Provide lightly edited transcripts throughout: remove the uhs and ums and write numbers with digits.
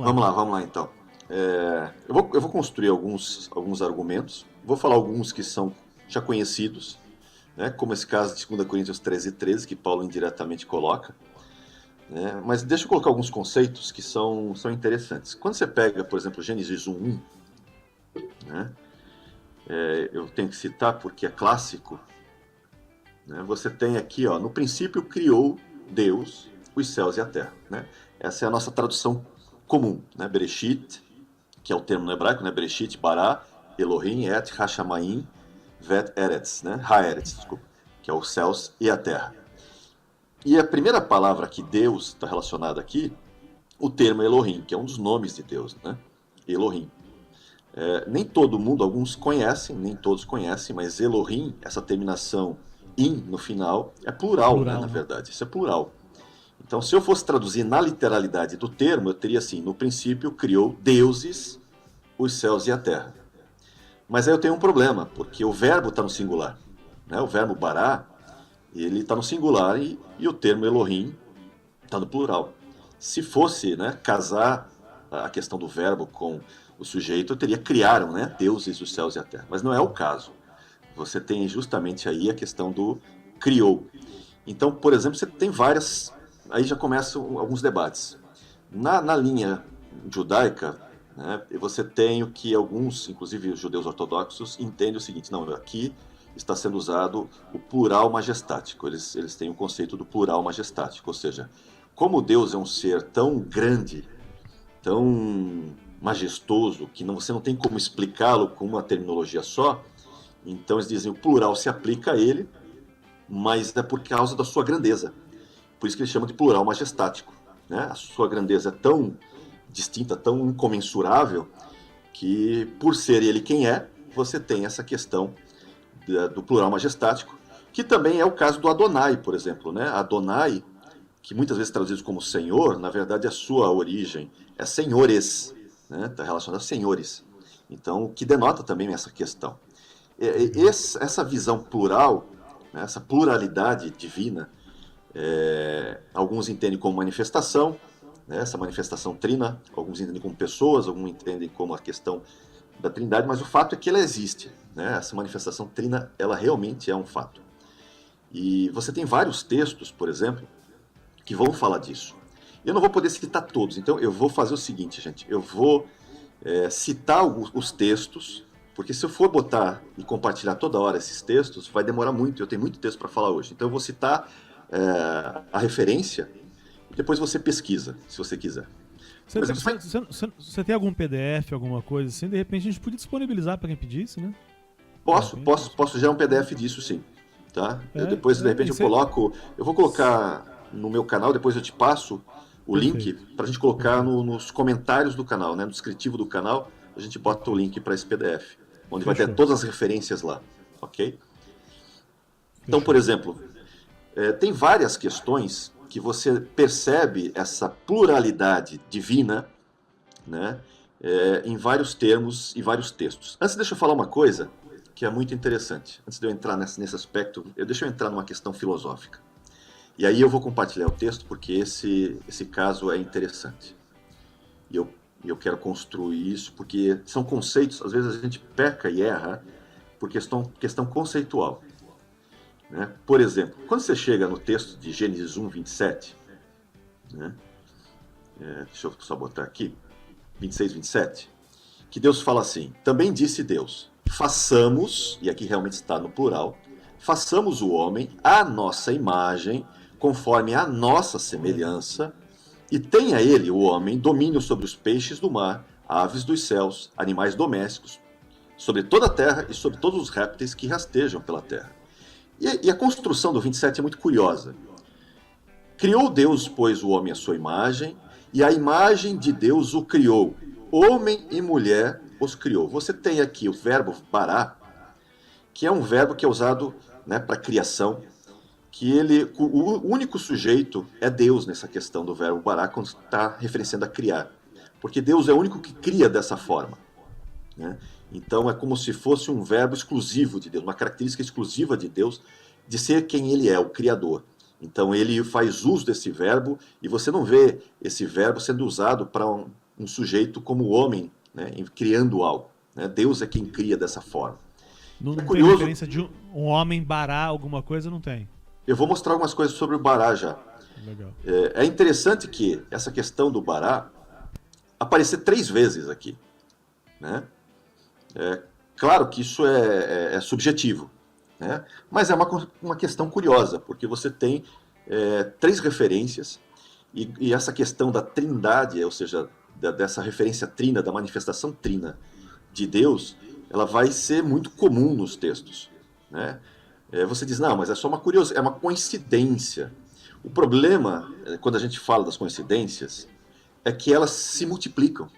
Vamos lá. lá, vamos lá então. Eu vou construir alguns argumentos, vou falar alguns que são já conhecidos, né, como esse caso de 2 Coríntios 13:13, que Paulo indiretamente coloca, né, mas deixa eu colocar alguns conceitos que são interessantes. Quando você pega, por exemplo, Gênesis 1:1, né, eu tenho que citar porque é clássico, né, você tem aqui, ó, no princípio criou Deus os céus e a terra. Né? Essa é a nossa tradução comum, né, Bereshit, que é o termo no hebraico, né? Bereshit, Bará, Elohim, Et, Hashamayim, Vet, Eretz, né? Haeretz, desculpa, que é os céus e a terra. E a primeira palavra que Deus está relacionada aqui, o termo Elohim, que é um dos nomes de Deus, né? Elohim. Nem todo mundo, alguns conhecem, nem todos conhecem, mas Elohim, essa terminação in no final, é plural, né? Na Plural, né? verdade, isso é plural. Então, se eu fosse traduzir na literalidade do termo, eu teria assim: no princípio criou deuses os céus e a terra. Mas aí eu tenho um problema, porque o verbo está no singular. Né? O verbo bará, ele está no singular e o termo Elohim está no plural. Se fosse, né, casar a questão do verbo com o sujeito, eu teria criaram, né, deuses os céus e a terra. Mas não é o caso. Você tem justamente aí a questão do criou. Então, por exemplo, você tem várias... Aí já começam alguns debates. Na linha judaica, né, você tem o que alguns, inclusive os judeus ortodoxos, entendem o seguinte: não, aqui está sendo usado o plural majestático. Eles têm o conceito do plural majestático, ou seja, como Deus é um ser tão grande, tão majestoso, que você não tem como explicá-lo com uma terminologia só, então eles dizem o plural se aplica a ele, mas é por causa da sua grandeza. Por isso que eles chamam de plural majestático. Né? A sua grandeza é tão distinta, tão incomensurável, que por ser ele quem é, você tem essa questão do plural majestático, que também é o caso do Adonai, por exemplo. Né? Adonai, que muitas vezes traduzido como Senhor, na verdade a sua origem é senhores, né? Está relacionado a senhores. Então, o que denota também essa questão. Essa visão plural, né? Essa pluralidade divina, alguns entendem como manifestação, né, essa manifestação trina, alguns entendem como pessoas, alguns entendem como a questão da trindade, mas o fato é que ela existe. Né, essa manifestação trina, ela realmente é um fato. E você tem vários textos, por exemplo, que vão falar disso. Eu não vou poder citar todos, então eu vou fazer o seguinte, gente, eu vou citar os textos, porque se eu for botar e compartilhar toda hora esses textos, vai demorar muito, eu tenho muito texto para falar hoje. Então eu vou citar a referência e depois você pesquisa, se você quiser. Você, Por tem- exemplo, você- você- você tem algum PDF, alguma coisa assim? De repente a gente podia disponibilizar pra quem pedisse, né? De posso, repente. posso, posso gerar um PDF disso sim. Tá? Depois, de repente, eu Isso é. coloco. Eu vou colocar no meu canal, depois eu te passo o link Perfeito. para a gente colocar Perfeito. nos comentários do canal, né? No descritivo do canal, a gente bota o link para esse PDF, onde vai ter Fechou. todas as referências lá. Ok? Então, por Fechou. exemplo, tem várias questões que você percebe essa pluralidade divina, né, em vários termos e vários textos. Antes, deixa eu falar uma coisa que é muito interessante. Antes de eu entrar nesse aspecto, deixa eu entrar numa questão filosófica. E aí eu vou compartilhar o texto porque esse caso é interessante. E eu quero construir isso porque são conceitos, às vezes a gente peca e erra por questão conceitual. Né? Por exemplo, quando você chega no texto de Gênesis 1:27, né? Deixa eu só botar aqui, 26, 27, que Deus fala assim: também disse Deus, façamos, e aqui realmente está no plural, façamos o homem à nossa imagem, conforme a nossa semelhança, e tenha ele, o homem, domínio sobre os peixes do mar, aves dos céus, animais domésticos, sobre toda a terra e sobre todos os répteis que rastejam pela terra. E a construção do 27 é muito curiosa. Criou Deus, pois, o homem à sua imagem, e a imagem de Deus o criou. Homem e mulher os criou. Você tem aqui o verbo bará, que é um verbo que é usado, né, para criação, que o único sujeito é Deus nessa questão do verbo bará, quando está referenciando a criar. Porque Deus é o único que cria dessa forma. Né? Então é como se fosse um verbo exclusivo de Deus, uma característica exclusiva de Deus, de ser quem ele é, o Criador. Então ele faz uso desse verbo e você não vê esse verbo sendo usado para um sujeito como o homem, né, criando algo. Né? Deus é quem cria dessa forma. Não, É não tem curioso, referência de um homem barar alguma coisa, não tem. eu vou mostrar algumas coisas sobre o Bará já. Legal. É interessante que essa questão do Bará aparecer 3 vezes aqui. Né? Claro que isso é subjetivo, né? Mas é uma questão curiosa, porque você tem 3 referências, e essa questão da trindade, ou seja, dessa referência trina, da manifestação trina de Deus, ela vai ser muito comum nos textos. Né? Você diz, não, mas é só uma curiosidade, é uma coincidência. O problema, quando a gente fala das coincidências, é que elas se multiplicam.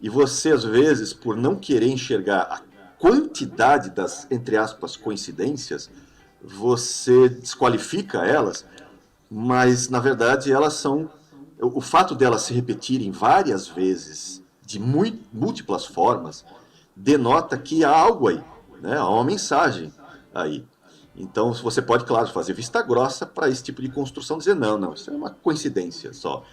E você, às vezes, por não querer enxergar a quantidade das, entre aspas, coincidências, você desqualifica elas, mas, na verdade, elas são... O fato delas se repetirem várias vezes, de múltiplas formas, denota que há algo aí, né? Há uma mensagem aí. Então, você pode, claro, fazer vista grossa para esse tipo de construção, dizer, não, isso é uma coincidência só.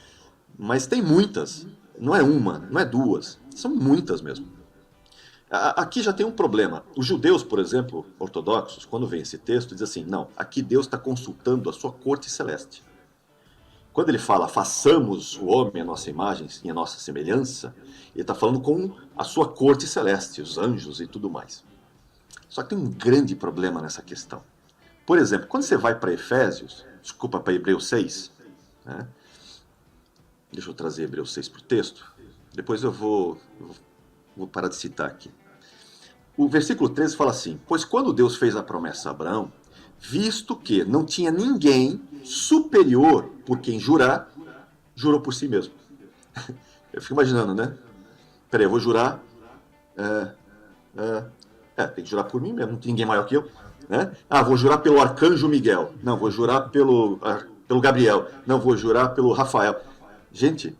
Mas tem muitas. Não é uma, não é 2, são muitas mesmo. Aqui já tem um problema. Os judeus, por exemplo, ortodoxos, quando vem esse texto, dizem assim, não, aqui Deus está consultando a sua corte celeste. Quando ele fala, façamos o homem à nossa imagem e à nossa semelhança, ele está falando com a sua corte celeste, os anjos e tudo mais. Só que tem um grande problema nessa questão. Por exemplo, quando você vai para para Hebreus 6, né? Deixa eu trazer Hebreus 6 para o texto. Depois eu vou parar de citar aqui. O versículo 13 fala assim, pois quando Deus fez a promessa a Abraão, visto que não tinha ninguém superior por quem jurar, jurou por si mesmo. Eu fico imaginando, né? Peraí, eu vou jurar... tem que jurar por mim mesmo, não tem ninguém maior que eu. Né? Vou jurar pelo arcanjo Miguel. Não, vou jurar pelo Gabriel. Não, vou jurar pelo Rafael. Gente,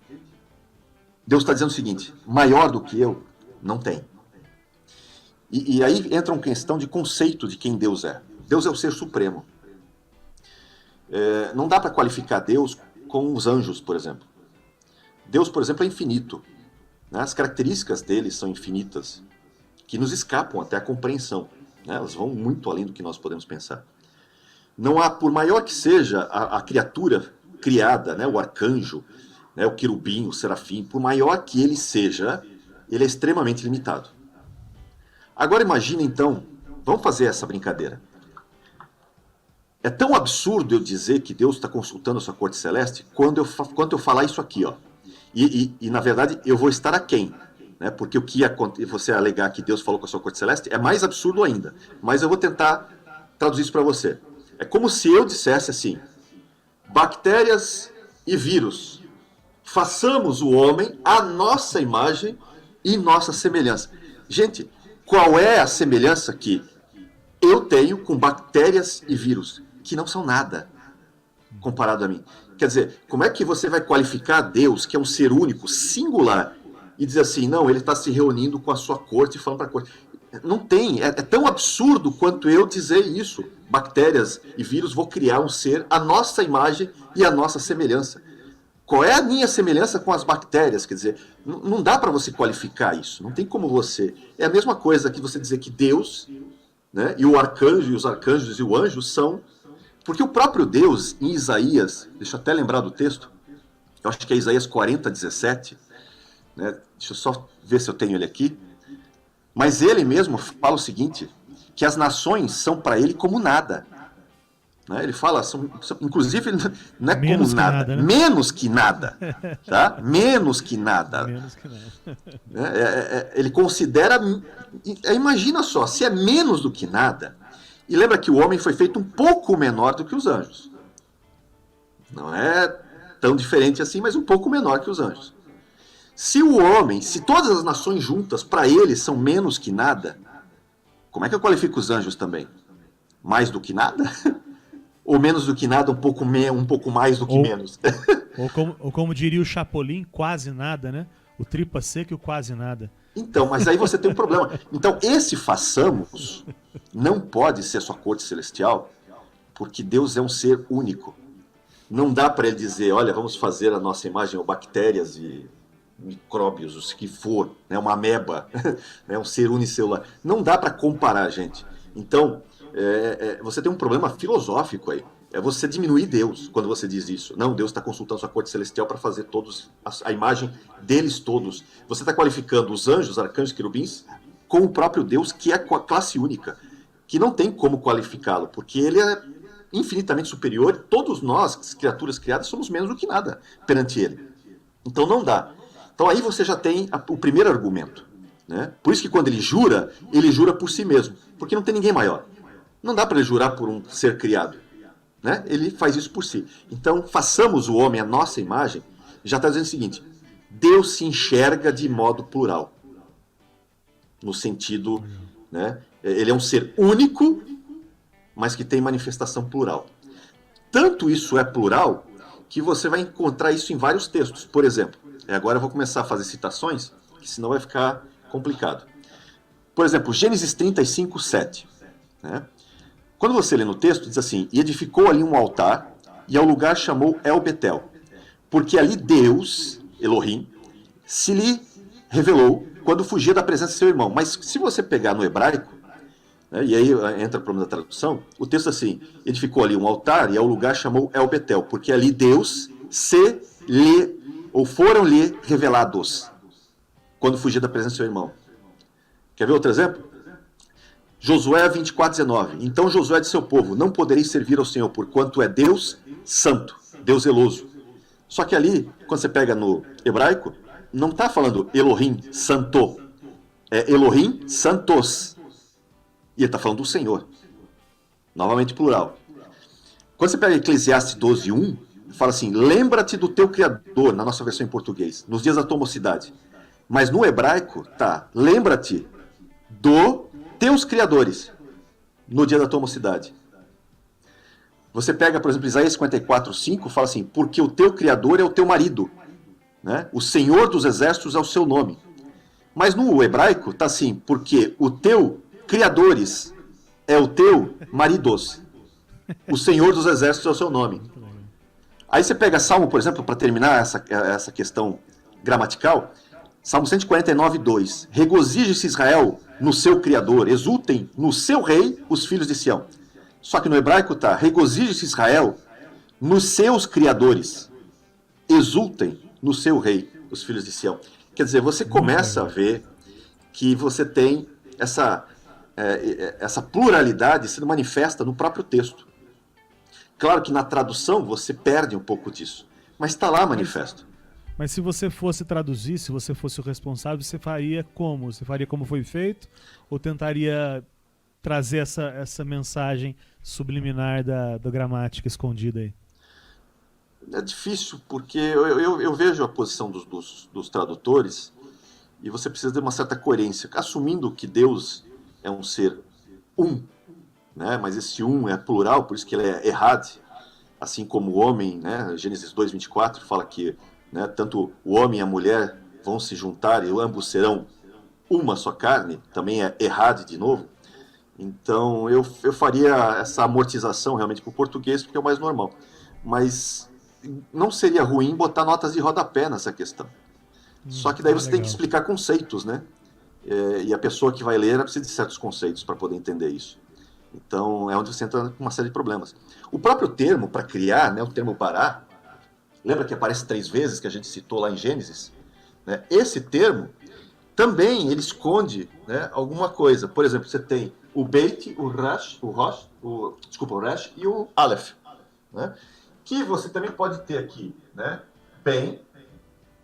Deus está dizendo o seguinte, maior do que eu, não tem. E aí entra uma questão de conceito de quem Deus é. Deus é o ser supremo. Não dá para qualificar Deus com os anjos, por exemplo. Deus, por exemplo, é infinito. Né? As características dele são infinitas, que nos escapam até a compreensão. Né? Elas vão muito além do que nós podemos pensar. Não há, por maior que seja a criatura criada, né? O arcanjo, né? O querubim, o serafim, por maior que ele seja, ele é extremamente limitado. Agora imagina então, vamos fazer essa brincadeira. É tão absurdo eu dizer que Deus está consultando a sua corte celeste quando eu falar isso aqui, ó. E na verdade eu vou estar aquém, né? Porque o que você alegar que Deus falou com a sua corte celeste é mais absurdo ainda. Mas eu vou tentar traduzir isso para você. É como se eu dissesse assim, bactérias e vírus, façamos o homem à nossa imagem e nossa semelhança. Gente, qual é a semelhança que eu tenho com bactérias e vírus? Que não são nada comparado a mim. Quer dizer, como é que você vai qualificar Deus, que é um ser único, singular, e dizer assim, não, ele está se reunindo com a sua corte e falando para a corte? Não tem, é tão absurdo quanto eu dizer isso. Bactérias e vírus, vou criar um ser à nossa imagem e à nossa semelhança. Qual é a minha semelhança com as bactérias? Quer dizer, não dá para você qualificar isso, não tem como você... É a mesma coisa que você dizer que Deus, né, e o arcanjo, e os arcanjos e o anjo são... Porque o próprio Deus, em Isaías, deixa eu até lembrar do texto, eu acho que é Isaías 40, 17, né, deixa eu só ver se eu tenho ele aqui, mas ele mesmo fala o seguinte, que as nações são para ele como nada. Né? Ele fala, inclusive, não é menos como nada, nada, né? Menos que nada. Tá? Menos que nada. Menos que nada. Ele considera... Imagina só, se é menos do que nada... E lembra que o homem foi feito um pouco menor do que os anjos. Não é tão diferente assim, mas um pouco menor que os anjos. Se o homem, se todas as nações juntas, para ele, são menos que nada, como é que eu qualifico os anjos também? Mais do que nada? Ou menos do que nada, um pouco mais do que menos? Ou como diria o Chapolin, quase nada, né? O tripa seca e o quase nada. Então, mas aí você tem um problema. Então, esse façamos não pode ser sua corte celestial, porque Deus é um ser único. Não dá para ele dizer, olha, vamos fazer a nossa imagem ou bactérias micróbios, o que for, né, uma ameba, né, um ser unicelular. Não dá para comparar, gente. Então, você tem um problema filosófico aí. É você diminuir Deus quando você diz isso. Não, Deus está consultando sua corte celestial para fazer todos, a imagem deles todos. Você está qualificando os anjos, arcanjos, querubins, com o próprio Deus, que é a classe única, que não tem como qualificá-lo, porque ele é infinitamente superior. Todos nós, criaturas criadas, somos menos do que nada perante ele. Então não dá. Então aí você já tem o primeiro argumento, né? Por isso que quando ele jura por si mesmo, porque não tem ninguém maior. Não dá para ele jurar por um ser criado, né? Ele faz isso por si. Então façamos o homem a nossa imagem. Já está dizendo o seguinte: Deus se enxerga de modo plural, no sentido, né? Ele é um ser único, mas que tem manifestação plural. Tanto isso é plural que você vai encontrar isso em vários textos. Por exemplo, agora eu vou começar a fazer citações, que senão vai ficar complicado. Por exemplo, Gênesis 35, 7. Né? Quando você lê no texto, diz assim: e edificou ali um altar, e ao lugar chamou El Betel, porque ali Deus, Elohim, se lhe revelou quando fugia da presença de seu irmão. Mas se você pegar no hebraico, né, e aí entra o problema da tradução, o texto assim: edificou ali um altar, e ao lugar chamou El Betel, porque ali Deus se lhe, ou foram-lhe revelados, quando fugia da presença de seu irmão. Quer ver outro exemplo? Josué 24:19. Então Josué disse ao povo: não podereis servir ao Senhor, porquanto é Deus santo, Deus zeloso. Só que ali, quando você pega no hebraico, não está falando Elohim santo, é Elohim santos. E ele está falando do Senhor. Novamente plural. Quando você pega Eclesiastes 12:1, fala assim: lembra-te do teu Criador, na nossa versão em português, nos dias da tua mocidade. Mas no hebraico, tá, lembra-te do teus criadores, no dia da tua mocidade. Você pega, por exemplo, Isaías 54:5, fala assim: porque o teu Criador é o teu marido, né? O Senhor dos exércitos é o seu nome. Mas no hebraico está assim: porque o teu criadores é o teu maridos, o Senhor dos exércitos é o seu nome. Aí você pega Salmo, por exemplo, para terminar essa questão gramatical, Salmo 149:2. Regozije-se Israel no seu Criador, exultem no seu rei os filhos de Sião. Só que no hebraico está: regozije-se Israel nos seus criadores, exultem no seu rei os filhos de Sião. Quer dizer, você começa a ver que você tem essa pluralidade sendo manifesta no próprio texto. Claro que na tradução você perde um pouco disso, mas está lá manifesto. Mas se você fosse traduzir, se você fosse o responsável, você faria como? Você faria como foi feito? Ou tentaria trazer essa mensagem subliminar da gramática escondida aí? É difícil, porque eu vejo a posição dos tradutores e você precisa de uma certa coerência, assumindo que Deus é um ser né? Mas esse é plural, por isso que ele é errad, assim como o homem, né? Gênesis 2:24 fala que, né, tanto o homem e a mulher vão se juntar e ambos serão uma só carne, também é errad de novo. Então eu faria essa amortização realmente para o português, porque é o mais normal. Mas não seria ruim botar notas de rodapé nessa questão. Só que daí você tem que explicar conceitos, né? E a pessoa que vai ler ela precisa de certos conceitos para poder entender isso. Então é onde você entra com uma série de problemas. O próprio termo para criar, né, o termo bará, lembra que aparece 3 vezes, que a gente citou lá em Gênesis? Né? Esse termo também ele esconde, né, alguma coisa. Por exemplo, você tem o Beit, o Resh, o Resh e o Aleph, né? Que você também pode ter aqui, né? Bem,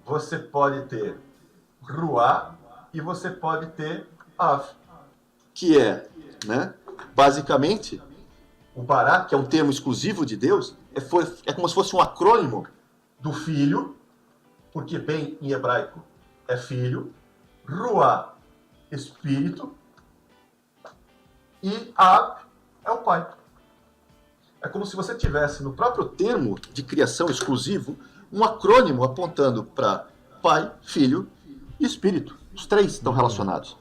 você pode ter Ruá e você pode ter Av, que é, né, basicamente, o Bará, que é um termo exclusivo de Deus, é como se fosse um acrônimo do filho, porque bem em hebraico é filho, Ruá, espírito, e Ab é o pai. É como se você tivesse no próprio termo de criação exclusivo um acrônimo apontando para pai, filho e espírito. Os 3 estão relacionados.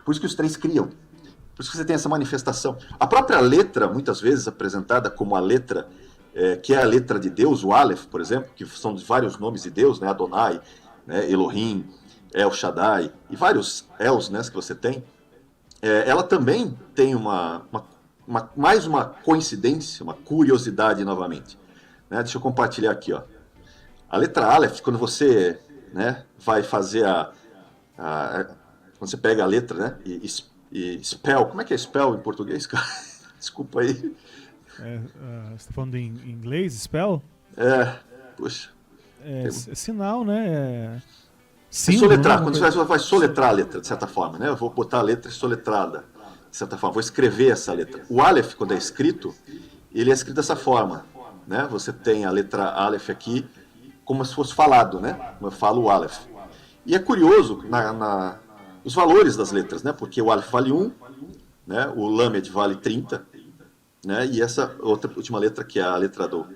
Por isso que os 3 criam. Por isso que você tem essa manifestação. A própria letra, muitas vezes apresentada como a letra, que é a letra de Deus, o Aleph, por exemplo, que são de vários nomes de Deus, né? Adonai, né, Elohim, El Shaddai, e vários Els, né, que você tem, ela também tem mais uma coincidência, uma curiosidade novamente. Né? Deixa eu compartilhar aqui. Ó. A letra Aleph, quando você, né, vai fazer quando você pega a letra, né, e spell, como é que é spell em português, cara? Desculpa aí. Você está falando em inglês, spell? Puxa. É sinal, né? Símbolo, soletrar, quando você vai soletrar a letra, de certa forma, né? Eu vou botar a letra soletrada, de certa forma, vou escrever essa letra. O Aleph, quando é escrito, ele é escrito dessa forma, né? Você tem a letra Aleph aqui, como se fosse falado, né? Como eu falo o Aleph. E é curioso os valores das letras, né? Porque o Aleph vale 1, né? O Lamed vale 30, né? E essa outra última letra, que é a letra do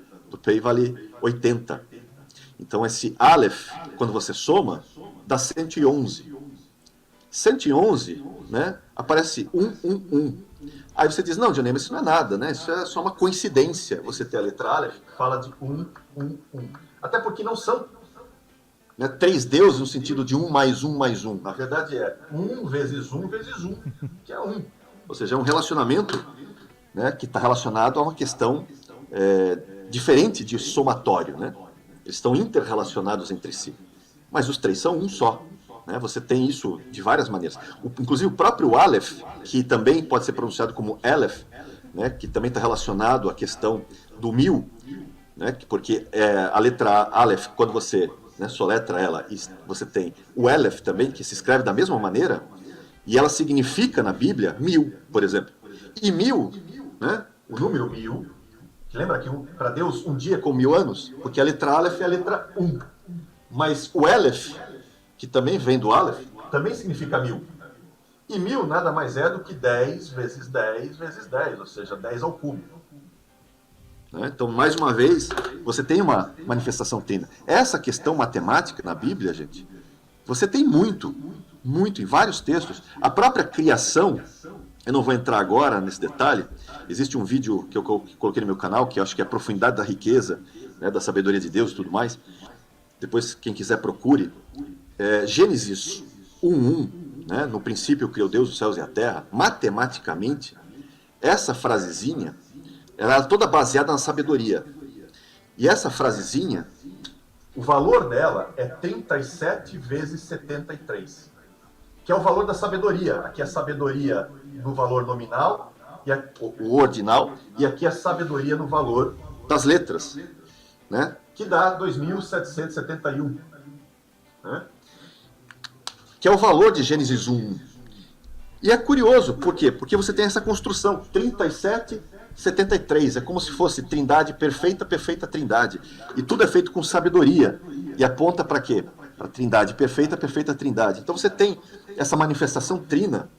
Pei, vale 80. Então esse Aleph, quando você soma, dá 111. 111, né? Aparece 111. Aí você diz, não, Johnny, mas isso não é nada, né? Isso é só uma coincidência. Você ter a letra Aleph, que fala de 111. Até porque não são, né, 3 deuses no sentido de 1 mais 1 mais 1. Na verdade é 1 vezes 1 vezes 1, que é 1. Ou seja, é um relacionamento, né, que está relacionado a uma questão diferente de somatório, né? Eles estão interrelacionados entre si. Mas os 3 são um só. Né? Você tem isso de várias maneiras. Inclusive o próprio Aleph, que também pode ser pronunciado como Aleph, né, que também está relacionado à questão do 1000, né, porque a letra Aleph, quando você, né, soletra ela, e você tem o Aleph também, que se escreve da mesma maneira, e ela significa na Bíblia 1000, por exemplo. E 1000, né, o número 1000, lembra que para Deus um dia é como 1000 anos? Porque a letra Aleph é a letra 1. Mas o Aleph, que também vem do Aleph, também significa 1000. E 1000 nada mais é do que 10 vezes 10 vezes 10, ou seja, 10 ao cubo. Né? Então, mais uma vez, você tem uma manifestação trina. Essa questão matemática na Bíblia, gente, você tem muito, em vários textos. A própria criação, eu não vou entrar agora nesse detalhe, existe um vídeo que eu coloquei no meu canal, que eu acho que é a profundidade da riqueza, né, da sabedoria de Deus e tudo mais. Depois, quem quiser, procure. Gênesis 1:1, né, no princípio criou Deus os céus e a terra. Matematicamente, essa frasezinha, ela é toda baseada na sabedoria. E essa frasezinha, o valor dela é 37 vezes 73, que é o valor da sabedoria. Aqui é a sabedoria no valor nominal, o ordinal, e aqui é a sabedoria no valor das letras, né, que dá 2.771, né, que é o valor de Gênesis 1. E é curioso, por quê? Porque você tem essa construção, 37, 73, é como se fosse trindade perfeita, perfeita trindade. E tudo é feito com sabedoria. E aponta para quê? Para trindade perfeita, perfeita trindade. Então você tem essa manifestação trina,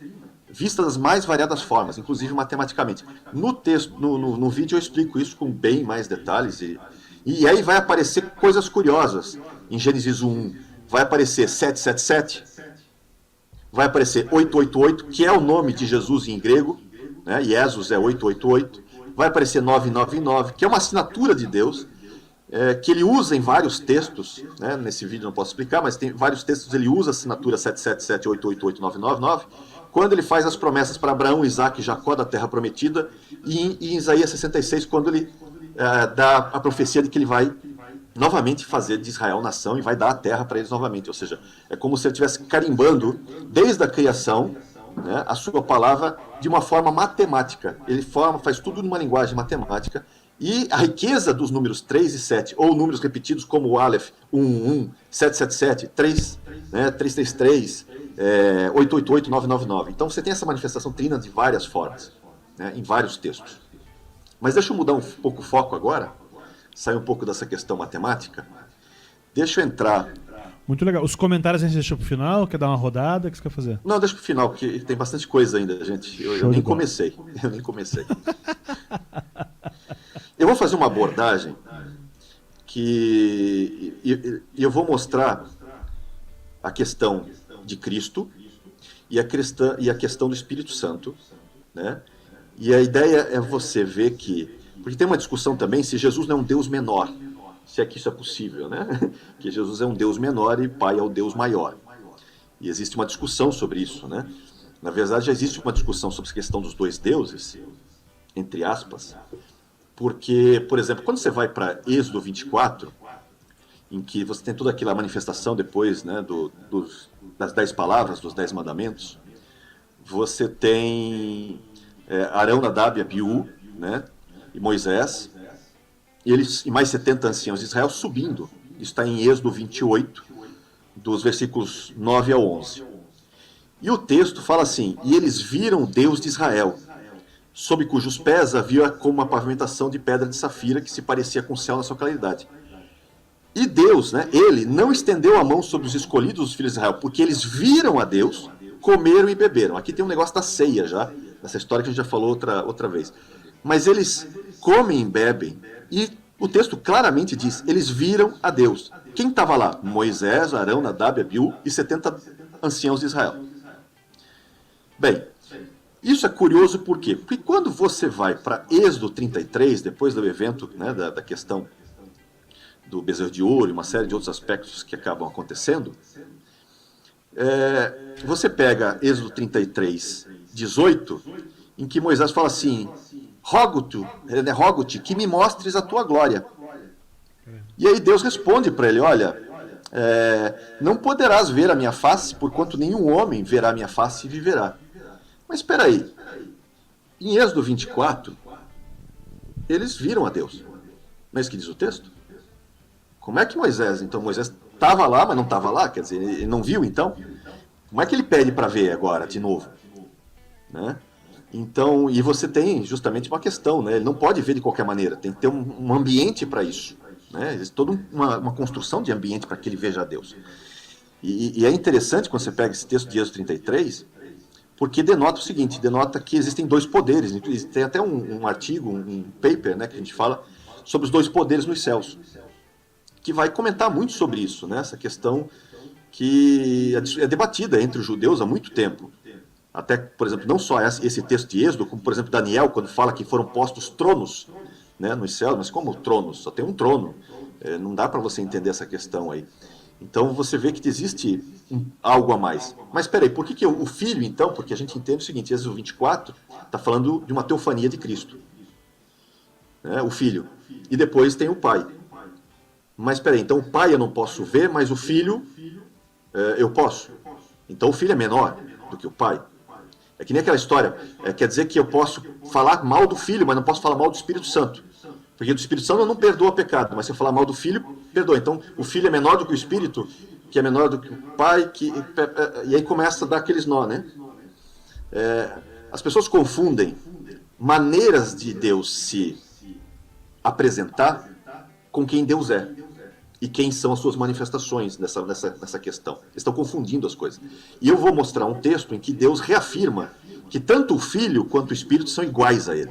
vista das mais variadas formas, inclusive matematicamente. No texto, no vídeo eu explico isso com bem mais detalhes. E aí vai aparecer coisas curiosas. Em Gênesis 1, vai aparecer 777, vai aparecer 888, que é o nome de Jesus em grego, né? Jesus é 888. Vai aparecer 999, que é uma assinatura de Deus, que ele usa em vários textos, né? Nesse vídeo não posso explicar, mas tem vários textos, ele usa a assinatura 777, 888, 999, quando ele faz as promessas para Abraão, Isaac e Jacó da terra prometida, e em Isaías 66, quando ele dá a profecia de que ele vai novamente fazer de Israel nação e vai dar a terra para eles novamente. Ou seja, é como se ele estivesse carimbando, desde a criação, né, a sua palavra de uma forma matemática. Ele faz tudo numa linguagem matemática. E a riqueza dos números 3 e 7, ou números repetidos como o Aleph, 111, 777, 3, né, 333, 888, 999. Então você tem essa manifestação trina de várias formas, né, em vários textos. Mas deixa eu mudar um pouco o foco agora, sair um pouco dessa questão matemática. Deixa eu entrar. Muito legal. Os comentários a gente deixou pro final? Quer dar uma rodada? O que você quer fazer? Não, deixa pro final, porque tem bastante coisa ainda, gente. Eu nem comecei. Eu nem comecei. Eu vou fazer uma abordagem que eu vou mostrar a questão de Cristo e a questão do Espírito Santo, né? E a ideia é você ver que... Porque tem uma discussão também se Jesus não é um Deus menor. se é que isso é possível, né? Que Jesus é um Deus menor e Pai é o Deus maior. E existe uma discussão sobre isso, né? Na verdade, já existe uma discussão sobre a questão dos dois deuses, entre aspas, porque, por exemplo, quando você vai para Êxodo 24, em que você tem toda aquela manifestação depois, né, das 10 palavras, dos 10 mandamentos, você tem Arão, Nadab e Abiú, né, e Moisés, e mais 70 anciãos de Israel subindo. Isso está em Êxodo 28, dos versículos 9 ao 11. E o texto fala assim: e eles viram o Deus de Israel, sob cujos pés havia como uma pavimentação de pedra de safira que se parecia com o céu na sua claridade. E Deus, né, ele não estendeu a mão sobre os escolhidos dos filhos de Israel, porque eles viram a Deus, comeram e beberam. Aqui tem um negócio da ceia já, nessa história que a gente já falou outra vez. Mas eles comem e bebem, e o texto claramente diz, eles viram a Deus. Quem estava lá? Moisés, Arão, Nadab, Abiú e 70 anciãos de Israel. Bem, isso é curioso por quê? Porque quando você vai para Êxodo 33, depois do evento, né, da questão do bezerro de ouro e uma série de outros aspectos que acabam acontecendo, você pega Êxodo 33, 18, em que Moisés fala assim, rogo-te que me mostres a tua glória. E aí Deus responde para ele, olha, não poderás ver a minha face, porquanto nenhum homem verá a minha face e viverá. Mas espera aí, em Êxodo 24, eles viram a Deus. Não é isso que diz o texto? Como é que Moisés estava lá, mas não estava lá? Quer dizer, ele não viu então? Como é que ele pede para ver agora, de novo? Né? Então, e você tem justamente uma questão, né? Ele não pode ver de qualquer maneira, tem que ter um ambiente para isso. Né? Existe toda uma construção de ambiente para que ele veja a Deus. E é interessante quando você pega esse texto de Êxodo 33, porque denota o seguinte, denota que existem dois poderes. Tem até um artigo, um paper, né, que a gente fala sobre os dois poderes nos céus, que vai comentar muito sobre isso, né? Essa questão que é debatida entre os judeus há muito tempo. Até, por exemplo, não só esse texto de Êxodo, como, por exemplo, Daniel, quando fala que foram postos tronos, né, nos céus, mas como tronos? Só tem um trono. Não dá para você entender essa questão aí. Então você vê que existe algo a mais. Mas espera aí, por que o filho, então? Porque a gente entende o seguinte, Êxodo 24 está falando de uma teofania de Cristo. Né, o filho. E depois tem o pai. Mas espera aí, então o pai eu não posso ver, mas o filho eu posso. Então o filho é menor do que o pai. É que nem aquela história, quer dizer que eu posso falar mal do filho, mas não posso falar mal do Espírito Santo. Porque do Espírito Santo eu não perdoo o pecado, mas se eu falar mal do filho, perdoa. Então o filho é menor do que o Espírito, que é menor do que o pai, e aí começa a dar aqueles nó, né? As pessoas confundem maneiras de Deus se apresentar com quem Deus é. E quem são as suas manifestações nessa questão. Eles estão confundindo as coisas. E eu vou mostrar um texto em que Deus reafirma que tanto o Filho quanto o Espírito são iguais a Ele.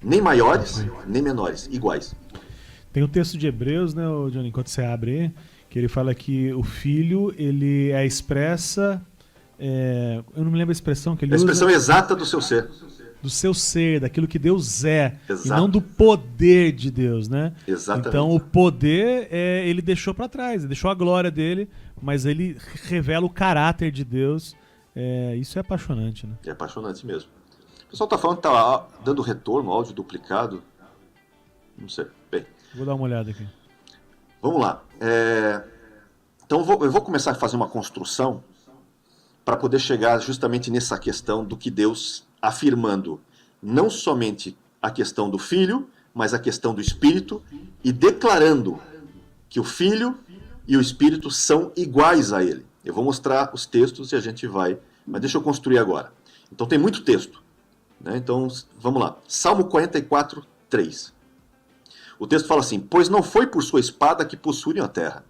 Nem maiores, nem menores, iguais. Tem um texto de Hebreus, né, Johnny, enquanto você abre aí, que ele fala que o Filho, ele expressa... eu não me lembro a expressão que ele usa. A expressão exata do seu ser. Do seu ser, daquilo que Deus é, Exato. E não do poder de Deus, né? Exatamente. Então o poder ele deixou para trás, ele deixou a glória dele, mas ele revela o caráter de Deus. Isso é apaixonante, né? É apaixonante mesmo. O pessoal está falando que está dando retorno, áudio duplicado. Não sei. Bem. Vou dar uma olhada aqui. Vamos lá. Então eu vou começar a fazer uma construção para poder chegar justamente nessa questão do que Deus afirmando não somente a questão do Filho, mas a questão do Espírito, e declarando que o Filho e o Espírito são iguais a Ele. Eu vou mostrar os textos e a gente vai, mas deixa eu construir agora. Então tem muito texto, né? Então vamos lá. Salmo 44, 3. O texto fala assim, pois não foi por sua espada que possuíram a terra,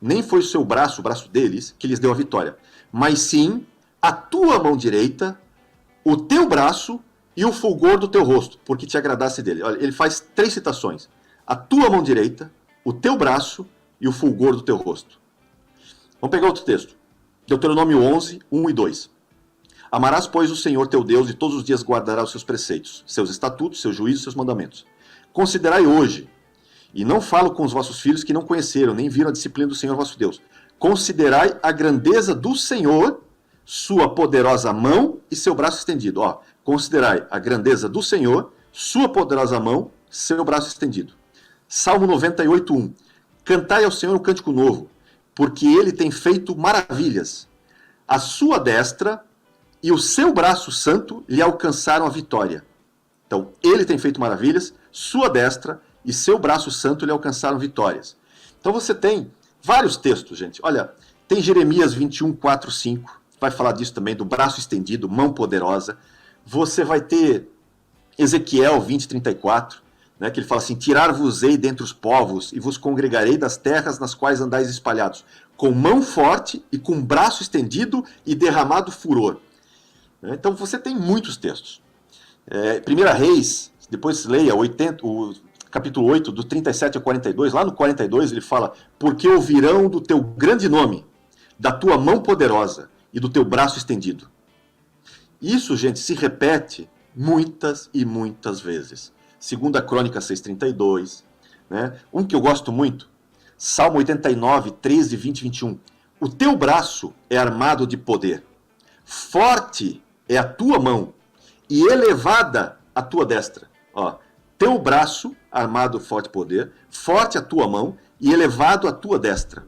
nem foi o braço deles, que lhes deu a vitória, mas sim a tua mão direita, o teu braço e o fulgor do teu rosto, porque te agradasse dele. Olha, ele faz 3 citações. A tua mão direita, o teu braço e o fulgor do teu rosto. Vamos pegar outro texto. Deuteronômio 11, 1 e 2. Amarás, pois, o Senhor teu Deus e todos os dias guardarás os seus preceitos, seus estatutos, seus juízos, seus mandamentos. Considerai hoje E não falo com os vossos filhos que não conheceram, nem viram a disciplina do Senhor vosso Deus. Considerai a grandeza do Senhor, sua poderosa mão e seu braço estendido. Ó, considerai a grandeza do Senhor, sua poderosa mão, seu braço estendido. Salmo 98:1. Cantai ao Senhor um cântico novo, porque ele tem feito maravilhas. A sua destra e o seu braço santo lhe alcançaram a vitória. Então, ele tem feito maravilhas, sua destra e seu braço santo lhe alcançaram vitórias. Então você tem vários textos, gente. Olha, tem Jeremias 21:4, 5. Vai falar disso também, do braço estendido, mão poderosa. Você vai ter Ezequiel 20:34, né, que ele fala assim: tirar-vos-ei dentre os povos e vos congregarei das terras nas quais andais espalhados, com mão forte e com braço estendido e derramado furor. Então você tem muitos textos. 1 Reis, depois leia o capítulo 8, do 37 ao 42, lá no 42 ele fala: porque ouvirão do teu grande nome, da tua mão poderosa e do teu braço estendido. Isso, gente, se repete muitas e muitas vezes. 2 Crônica 6:32, né? Um que eu gosto muito, Salmo 89, 13, 20 e 21. O teu braço é armado de poder, forte é a tua mão e elevada a tua destra. Ó, teu braço armado forte poder, forte a tua mão e elevado a tua destra.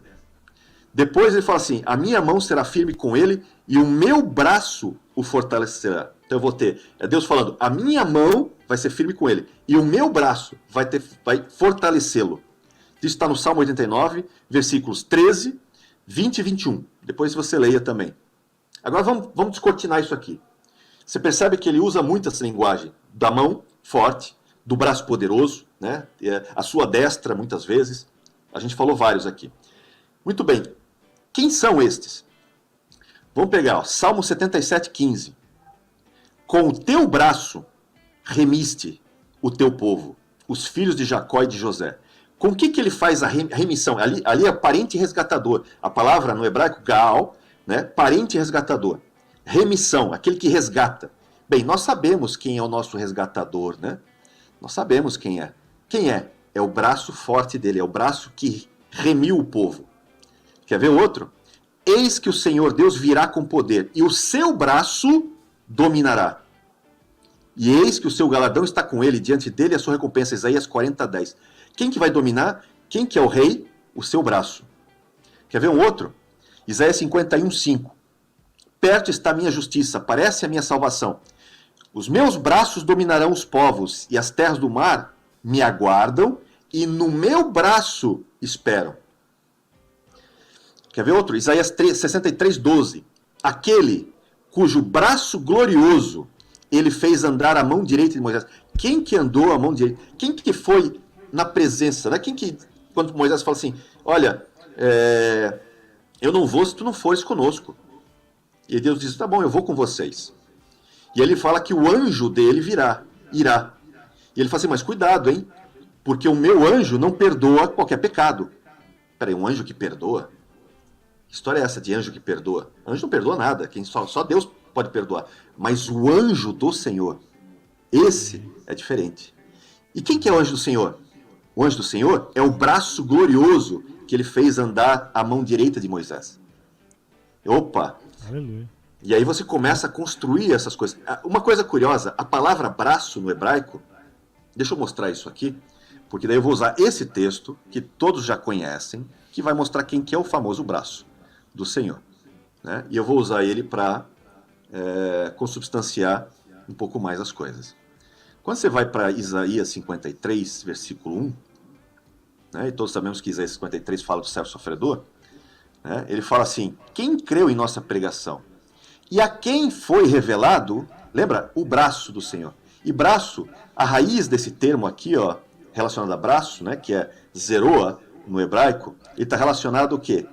Depois ele fala assim: a minha mão será firme com ele e o meu braço o fortalecerá. Então eu vou ter, é Deus falando, a minha mão vai ser firme com ele e o meu braço vai fortalecê-lo. Isso está no Salmo 89, versículos 13, 20 e 21. Depois você leia também. Agora vamos descortinar isso aqui. Você percebe que ele usa muito essa linguagem da mão forte, do braço poderoso, né? A sua destra, muitas vezes. A gente falou vários aqui. Muito bem. Quem são estes? Vamos pegar, ó, Salmo 77:15. Com o teu braço remiste o teu povo, os filhos de Jacó e de José. Com o que ele faz a remissão? Ali é parente resgatador. A palavra no hebraico, Gaal, né? Parente resgatador. Remissão, aquele que resgata. Bem, nós sabemos quem é o nosso resgatador, né? Nós sabemos quem é. Quem é? É o braço forte dele, é o braço que remiu o povo. Quer ver o outro? Eis que o Senhor Deus virá com poder, e o seu braço dominará. E eis que o seu galardão está com ele, diante dele a sua recompensa. Isaías 40:10. Quem que vai dominar? Quem que é o rei? O seu braço. Quer ver um outro? Isaías 51:5. Perto está a minha justiça, parece a minha salvação. Os meus braços dominarão os povos, e as terras do mar me aguardam, e no meu braço esperam. Quer ver outro? Isaías 63:12. Aquele cujo braço glorioso ele fez andar a mão direita de Moisés. Quem que andou a mão direita? Quem que foi na presença? Né? Quem que, quando Moisés fala assim, olha, eu não vou se tu não fores conosco. E Deus diz, tá bom, eu vou com vocês. E ele fala que o anjo dele irá. E ele fala assim, mas cuidado, hein? Porque o meu anjo não perdoa qualquer pecado. Peraí, um anjo que perdoa? Que história é essa de anjo que perdoa? Anjo não perdoa nada, só Deus pode perdoar. Mas o anjo do Senhor, esse é diferente. E quem que é o anjo do Senhor? O anjo do Senhor é o braço glorioso que ele fez andar à mão direita de Moisés. Opa! Aleluia. E aí você começa a construir essas coisas. Uma coisa curiosa, a palavra braço no hebraico, deixa eu mostrar isso aqui, porque daí eu vou usar esse texto, que todos já conhecem, que vai mostrar quem que é o famoso braço do Senhor. Né? E eu vou usar ele para consubstanciar um pouco mais as coisas. Quando você vai para Isaías 53, versículo 1, né, e todos sabemos que Isaías 53 fala do servo sofredor, né, ele fala assim, quem creu em nossa pregação? E a quem foi revelado, lembra, o braço do Senhor. E braço, a raiz desse termo aqui, ó, relacionado a braço, né, que é zeroa no hebraico, ele está relacionado ao quê?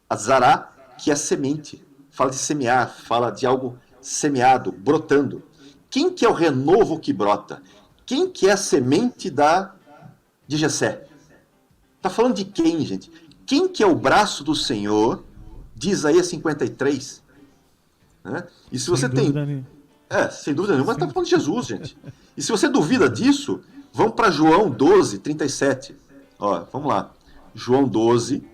A zará, que é semente. Fala de semear, fala de algo semeado, brotando. Quem que é o renovo que brota? Quem que é a semente de Jessé? Está falando de quem, gente? Quem que é o braço do Senhor de Isaías 53? Né? E se você tem... sem dúvida nenhuma, está falando de Jesus, gente. E se você duvida disso, vamos para João 12, 37. Ó, vamos lá. João 12,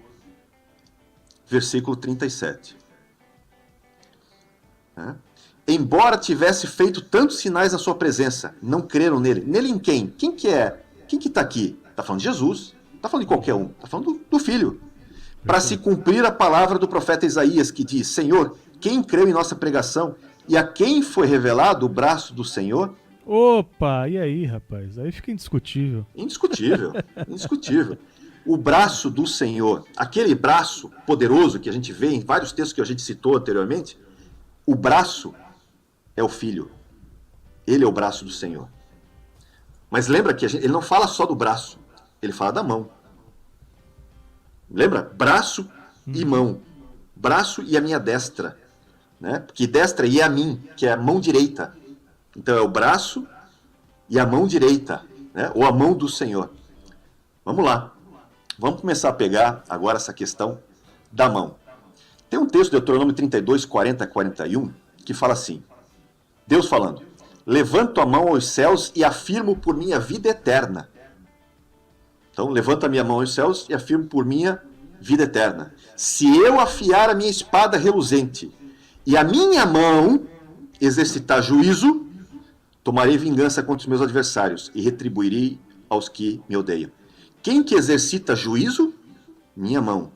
versículo 37. Embora tivesse feito tantos sinais na sua presença, não creram nele. Nele em quem? Quem que é? Quem que está aqui? Está falando de Jesus. Não está falando de qualquer um. Está falando do Filho. Para se cumprir a palavra do profeta Isaías, que diz: Senhor, quem creu em nossa pregação? E a quem foi revelado o braço do Senhor? Opa, e aí, rapaz? Aí fica indiscutível. Indiscutível, indiscutível. O braço do Senhor, aquele braço poderoso que a gente vê em vários textos que a gente citou anteriormente, o braço é o Filho. Ele é o braço do Senhor. Mas lembra que ele não fala só do braço, ele fala da mão. Lembra? Braço e mão. Braço e a minha destra. Né? Porque destra e a mim, que é a mão direita. Então é o braço e a mão direita, né? Ou a mão do Senhor. Vamos lá. Vamos começar a pegar agora essa questão da mão. Tem um texto de Deuteronômio 32, 40 a 41, que fala assim: Deus falando: levanto a mão aos céus e afirmo por minha vida eterna. Então, levanto a minha mão aos céus e afirmo por minha vida eterna. Se eu afiar a minha espada reluzente e a minha mão exercitar juízo, tomarei vingança contra os meus adversários e retribuirei aos que me odeiam. Quem que exercita juízo? Minha mão.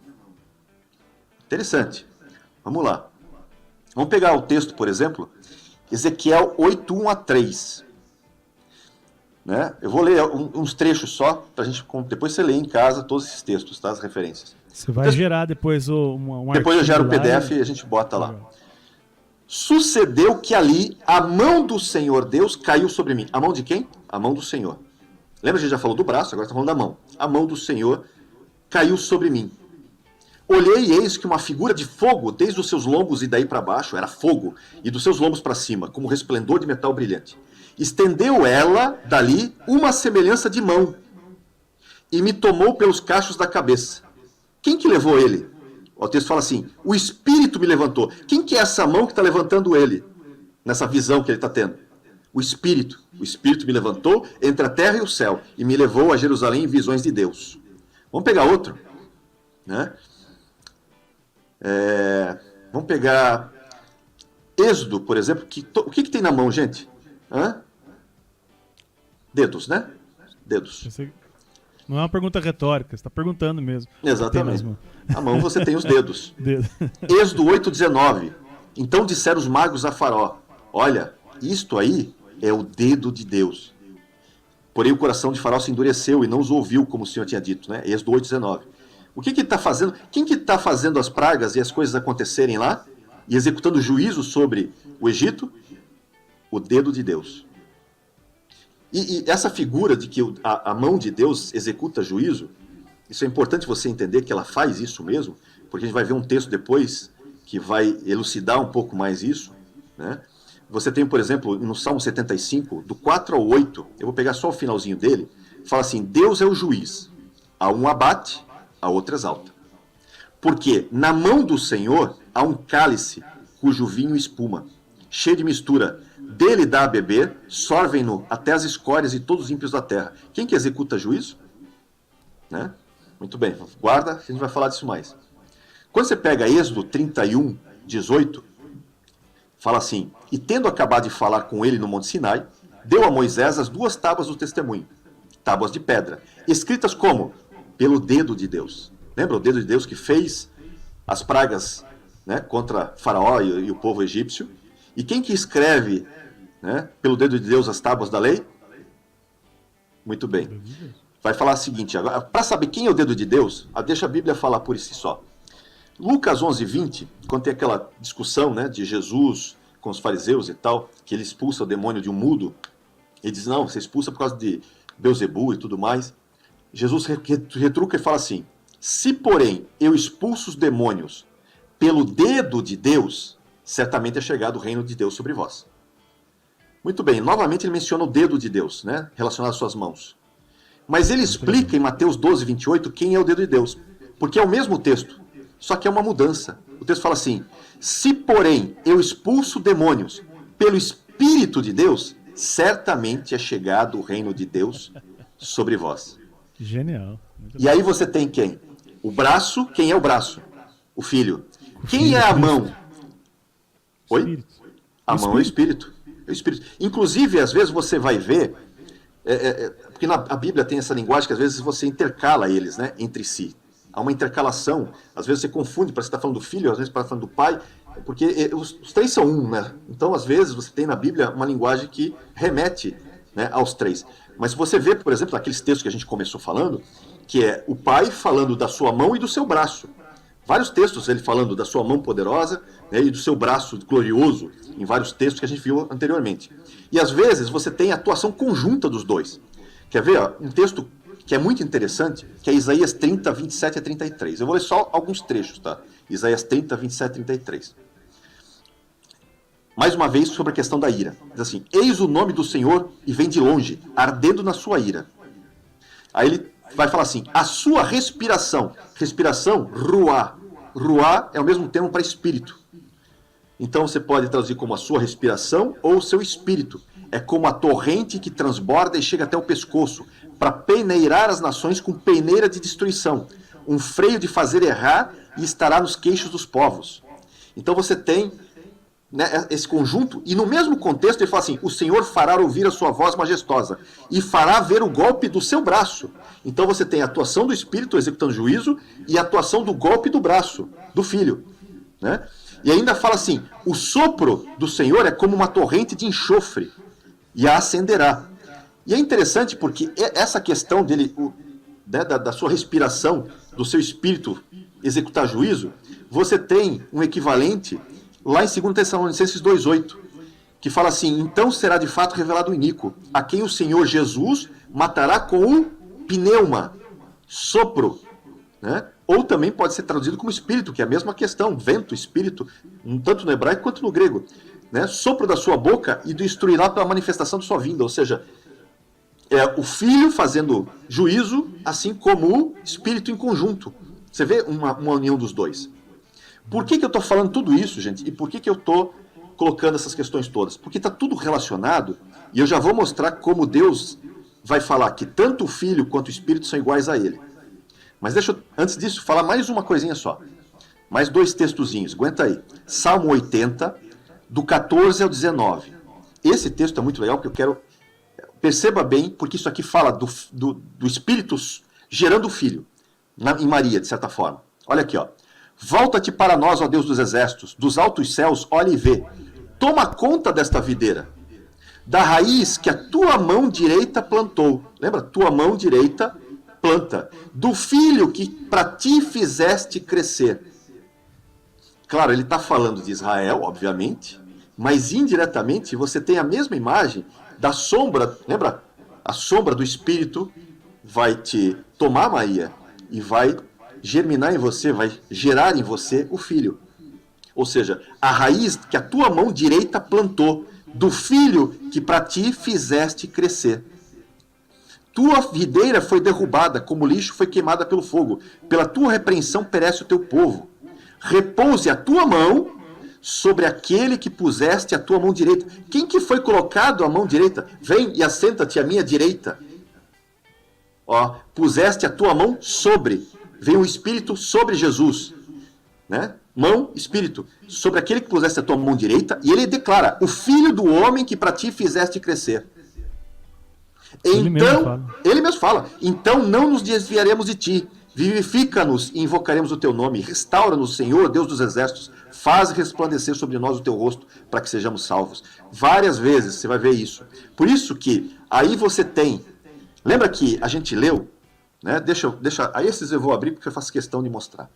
Interessante. Vamos lá. Vamos pegar o texto, por exemplo, Ezequiel 8, 1 a 3. Né? Eu vou ler uns trechos só, pra gente, depois você lê em casa todos esses textos, tá? As referências. Você vai gerar depois um depois eu gero o PDF e a gente bota lá. Sucedeu que ali a mão do Senhor Deus caiu sobre mim. A mão de quem? A mão do Senhor. Lembra que a gente já falou do braço, agora está falando da mão. A mão do Senhor caiu sobre mim. Olhei e eis que uma figura de fogo, desde os seus lombos e daí para baixo, era fogo, e dos seus lombos para cima, como resplendor de metal brilhante. Estendeu ela, dali, uma semelhança de mão, e me tomou pelos cachos da cabeça. Quem que levou ele? O texto fala assim: o Espírito me levantou. Quem que é essa mão que está levantando ele? Nessa visão que ele está tendo. O Espírito. O Espírito me levantou entre a terra e o céu e me levou a Jerusalém em visões de Deus. Vamos pegar outro. Né? Vamos pegar Êxodo, por exemplo. O que tem na mão, gente? Dedos, né? Dedos. Não é uma pergunta retórica, você está perguntando mesmo. Exatamente. A mão você tem os dedos. Êxodo 8:19. Então disseram os magos a Faraó: olha, isto aí é o dedo de Deus. Porém o coração de Faraó se endureceu e não os ouviu, como o Senhor tinha dito, né? Êxodo 8:19. O que está fazendo? Quem que está fazendo as pragas e as coisas acontecerem lá e executando juízo sobre o Egito? O dedo de Deus. E essa figura de que a mão de Deus executa juízo, isso é importante você entender que ela faz isso mesmo, porque a gente vai ver um texto depois que vai elucidar um pouco mais isso. Né? Você tem, por exemplo, no Salmo 75, do 4 ao 8, eu vou pegar só o finalzinho dele, fala assim: Deus é o juiz, a um abate, a outro exalta. Porque na mão do Senhor há um cálice cujo vinho espuma, cheio de mistura. Dele dá a beber, sorvem-no até as escórias e todos os ímpios da terra. Quem que executa juízo? Né? Muito bem, guarda, a gente vai falar disso mais. Quando você pega Êxodo 31, 18, fala assim: e tendo acabado de falar com ele no Monte Sinai, deu a Moisés as 2 tábuas do testemunho, tábuas de pedra, escritas como? Pelo dedo de Deus. Lembra o dedo de Deus que fez as pragas, né, contra Faraó e o povo egípcio? E quem que escreve, né, pelo dedo de Deus as tábuas da lei? Muito bem. Vai falar o seguinte, agora, para saber quem é o dedo de Deus, deixa a Bíblia falar por si só. Lucas 11:20, quando tem aquela discussão, né, de Jesus com os fariseus e tal, que ele expulsa o demônio de um mudo, ele diz: não, você expulsa por causa de Beelzebu e tudo mais. Jesus retruca e fala assim: se porém eu expulso os demônios pelo dedo de Deus, certamente é chegado o reino de Deus sobre vós. Muito bem, novamente ele menciona o dedo de Deus, né, relacionado às suas mãos. Mas ele explica em Mateus 12:28 quem é o dedo de Deus, porque é o mesmo texto, só que é uma mudança. O texto fala assim: se porém eu expulso demônios pelo Espírito de Deus, certamente é chegado o reino de Deus sobre vós. Genial. E aí você tem quem? O braço. Quem é o braço? O filho. Quem é a mão? Oi? Espírito. A mão é o espírito. É o espírito. Inclusive, às vezes você vai ver, porque a Bíblia tem essa linguagem que às vezes você intercala eles, né, entre si. Há uma intercalação. Às vezes você confunde, parece que está falando do filho, às vezes está falando do pai, porque os três são um, né? Então, às vezes, você tem na Bíblia uma linguagem que remete, né, aos três. Mas você vê, por exemplo, naqueles textos que a gente começou falando, que é o pai falando da sua mão e do seu braço. Vários textos ele falando da sua mão poderosa, né, e do seu braço glorioso, em vários textos que a gente viu anteriormente. E às vezes você tem a atuação conjunta dos dois. Quer ver? Ó, um texto que é muito interessante, que é Isaías 30, 27 a 33. Eu vou ler só alguns trechos, tá? Isaías 30, 27 a 33. Mais uma vez sobre a questão da ira. Diz assim: eis o nome do Senhor e vem de longe, ardendo na sua ira. Aí ele vai falar assim: a sua respiração. Respiração, ruá. Ruá é o mesmo termo para espírito. Então você pode traduzir como a sua respiração ou o seu espírito. É como a torrente que transborda e chega até o pescoço, para peneirar as nações com peneira de destruição. Um freio de fazer errar e estará nos queixos dos povos. Então você tem, né, esse conjunto, e no mesmo contexto ele fala assim: o Senhor fará ouvir a sua voz majestosa e fará ver o golpe do seu braço. Então você tem a atuação do Espírito executando juízo e a atuação do golpe do braço, do Filho, né? E ainda fala assim: o sopro do Senhor é como uma torrente de enxofre e a acenderá. E é interessante porque essa questão dele, né, da sua respiração, do seu Espírito executar juízo, você tem um equivalente lá em 2 Tessalonicenses 2,8, que fala assim: então será de fato revelado o iníquo, a quem o Senhor Jesus matará com o pneuma, sopro, né? Ou também pode ser traduzido como espírito, que é a mesma questão, vento, espírito, tanto no hebraico quanto no grego, né? Sopro da sua boca e destruirá pela manifestação de sua vinda, ou seja, é o Filho fazendo juízo, assim como o Espírito em conjunto. Você vê uma união dos dois. Por que eu estou falando tudo isso, gente? E por que eu estou colocando essas questões todas? Porque está tudo relacionado, e eu já vou mostrar como Deus vai falar que tanto o Filho quanto o Espírito são iguais a Ele. Mas deixa eu, antes disso, falar mais uma coisinha só. Mais dois textozinhos, aguenta aí. Salmo 80, do 14 ao 19. Esse texto é muito legal, porque eu quero... Perceba bem, porque isso aqui fala do Espírito gerando o Filho, em Maria, de certa forma. Olha aqui, ó. Volta-te para nós, ó Deus dos exércitos, dos altos céus, olha e vê. Toma conta desta videira, da raiz que a tua mão direita plantou. Lembra? Tua mão direita planta. Do filho que para ti fizeste crescer. Claro, ele está falando de Israel, obviamente, mas indiretamente você tem a mesma imagem da sombra. Lembra? A sombra do Espírito vai te tomar, Maria, e vai germinar em você, vai gerar em você o filho. Ou seja, a raiz que a tua mão direita plantou, do filho que para ti fizeste crescer. Tua videira foi derrubada, como lixo foi queimada pelo fogo. Pela tua repreensão perece o teu povo. Repouse a tua mão sobre aquele que puseste a tua mão direita. Quem que foi colocado a mão direita? Vem e assenta-te à minha direita. Ó, puseste a tua mão sobre. Vem o Espírito sobre Jesus, né? Mão, Espírito, sobre aquele que puseste a tua mão direita, e ele declara: o filho do homem que para ti fizeste crescer. Então, ele mesmo fala: então não nos desviaremos de ti, vivifica-nos e invocaremos o teu nome, restaura-nos, Senhor, Deus dos exércitos, faz resplandecer sobre nós o teu rosto, para que sejamos salvos. Várias vezes você vai ver isso. Por isso que aí você tem, lembra que a gente leu, né? Deixa, aí esses eu vou abrir porque eu faço questão de mostrar.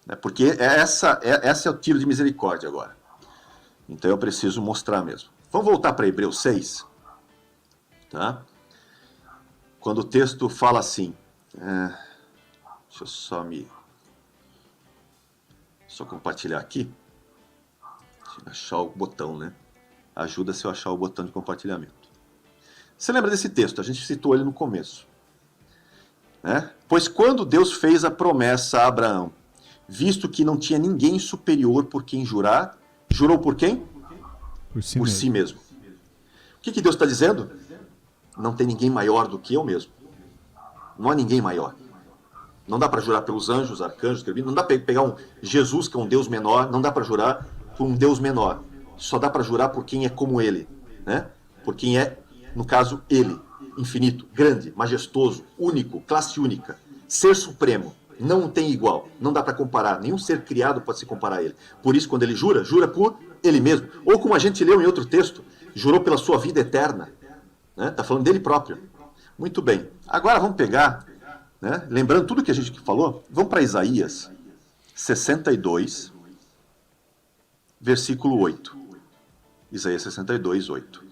Né? Porque essa é o tiro de misericórdia agora. Então eu preciso mostrar mesmo. Vamos voltar para Hebreus 6. Tá? Quando o texto fala assim... deixa eu só compartilhar aqui. Deixa eu achar o botão, né? Ajuda se eu achar o botão de compartilhamento. Você lembra desse texto? A gente citou ele no começo. Né? Pois quando Deus fez a promessa a Abraão, visto que não tinha ninguém superior por quem jurar, jurou por quem? Por si mesmo. O que Deus está dizendo? Não tem ninguém maior do que eu mesmo. Não há ninguém maior. Não dá para jurar pelos anjos, arcanjos, querubins. Não dá para pegar um Jesus, que é um Deus menor. Não dá para jurar por um Deus menor. Só dá para jurar por quem é como ele, né? Por quem é, no caso, ele. Infinito, grande, majestoso, único, classe única. Ser supremo. Não tem igual. Não dá para comparar. Nenhum ser criado pode se comparar a ele. Por isso, quando ele jura, jura por ele mesmo. Ou como a gente leu em outro texto, jurou pela sua vida eterna. Está falando dele próprio. Muito bem. Agora vamos pegar, né, lembrando tudo que a gente falou, vamos para Isaías 62, versículo 8. Isaías 62, 8.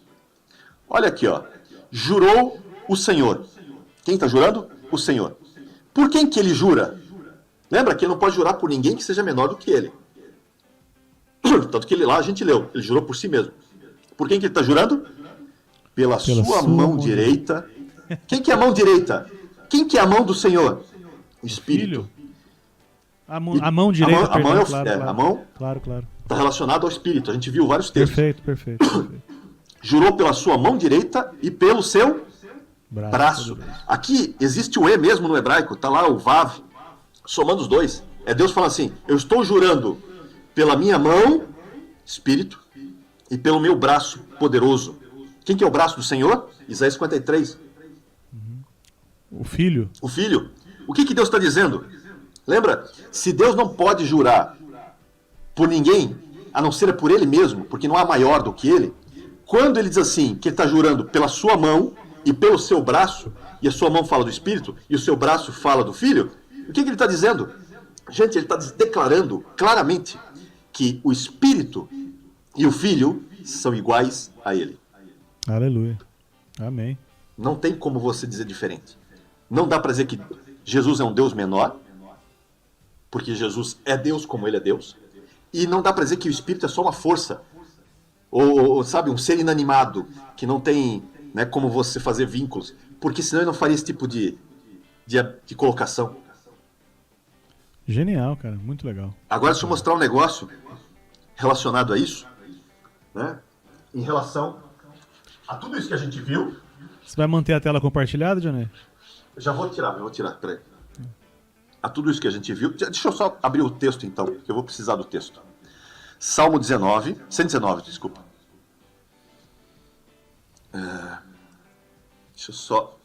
Olha aqui, ó. Jurou o Senhor. Quem está jurando? O Senhor. Por quem que ele jura? Lembra que ele não pode jurar por ninguém que seja menor do que ele. Tanto que ele lá, a gente leu, ele jurou por si mesmo. Por quem que ele está jurando? Pela sua mão direita. Quem que é a mão direita? Quem que é a mão do Senhor? O Espírito. A mão direita, a mão, claro. A mão claro. Está relacionada ao Espírito. A gente viu vários textos. Perfeito. Jurou pela sua mão direita e pelo seu braço. Aqui existe o E mesmo no hebraico. Está lá o Vav, somando os dois. É Deus falando assim, eu estou jurando pela minha mão, Espírito, e pelo meu braço poderoso. Quem que é o braço do Senhor? Isaías 53. O Filho. O Filho. O que Deus está dizendo? Lembra? Se Deus não pode jurar por ninguém, a não ser por ele mesmo, porque não há maior do que ele, quando ele diz assim, que ele está jurando pela sua mão e pelo seu braço, e a sua mão fala do Espírito, e o seu braço fala do Filho, o que ele está dizendo? Gente, ele está declarando claramente que o Espírito e o Filho são iguais a ele. Aleluia. Amém. Não tem como você dizer diferente. Não dá para dizer que Jesus é um Deus menor, porque Jesus é Deus como ele é Deus. E não dá para dizer que o Espírito é só uma força, ou sabe, um ser inanimado, que não tem, né, como você fazer vínculos, porque senão ele não faria esse tipo de colocação. Genial, cara, muito legal. Agora deixa eu mostrar um negócio relacionado a isso, né, em relação a tudo isso que a gente viu. Você vai manter a tela compartilhada, Johnny? Já vou tirar, peraí. A tudo isso que a gente viu. Deixa eu só abrir o texto então, que eu vou precisar do texto. Salmo 119, desculpa. Deixa eu só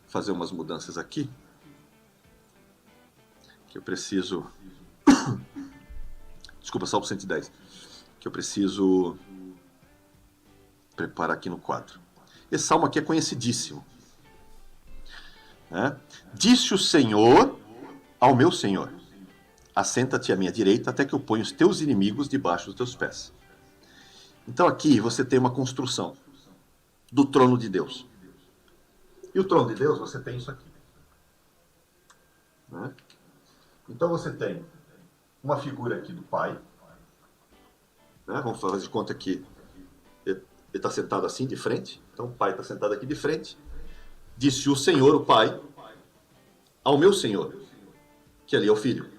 fazer umas mudanças aqui. Que eu preciso... Desculpa, Salmo 110. Que eu preciso preparar aqui no quadro. Esse salmo aqui é conhecidíssimo. Disse o Senhor ao meu Senhor, assenta-te à minha direita até que eu ponha os teus inimigos debaixo dos teus pés. Então aqui você tem uma construção do trono de Deus. E o trono de Deus, você tem isso aqui. Então você tem uma figura aqui do Pai. Vamos fazer de conta que ele está sentado assim de frente. Então o Pai está sentado aqui de frente. Disse o Senhor, o Pai, ao meu Senhor, que ali é o Filho,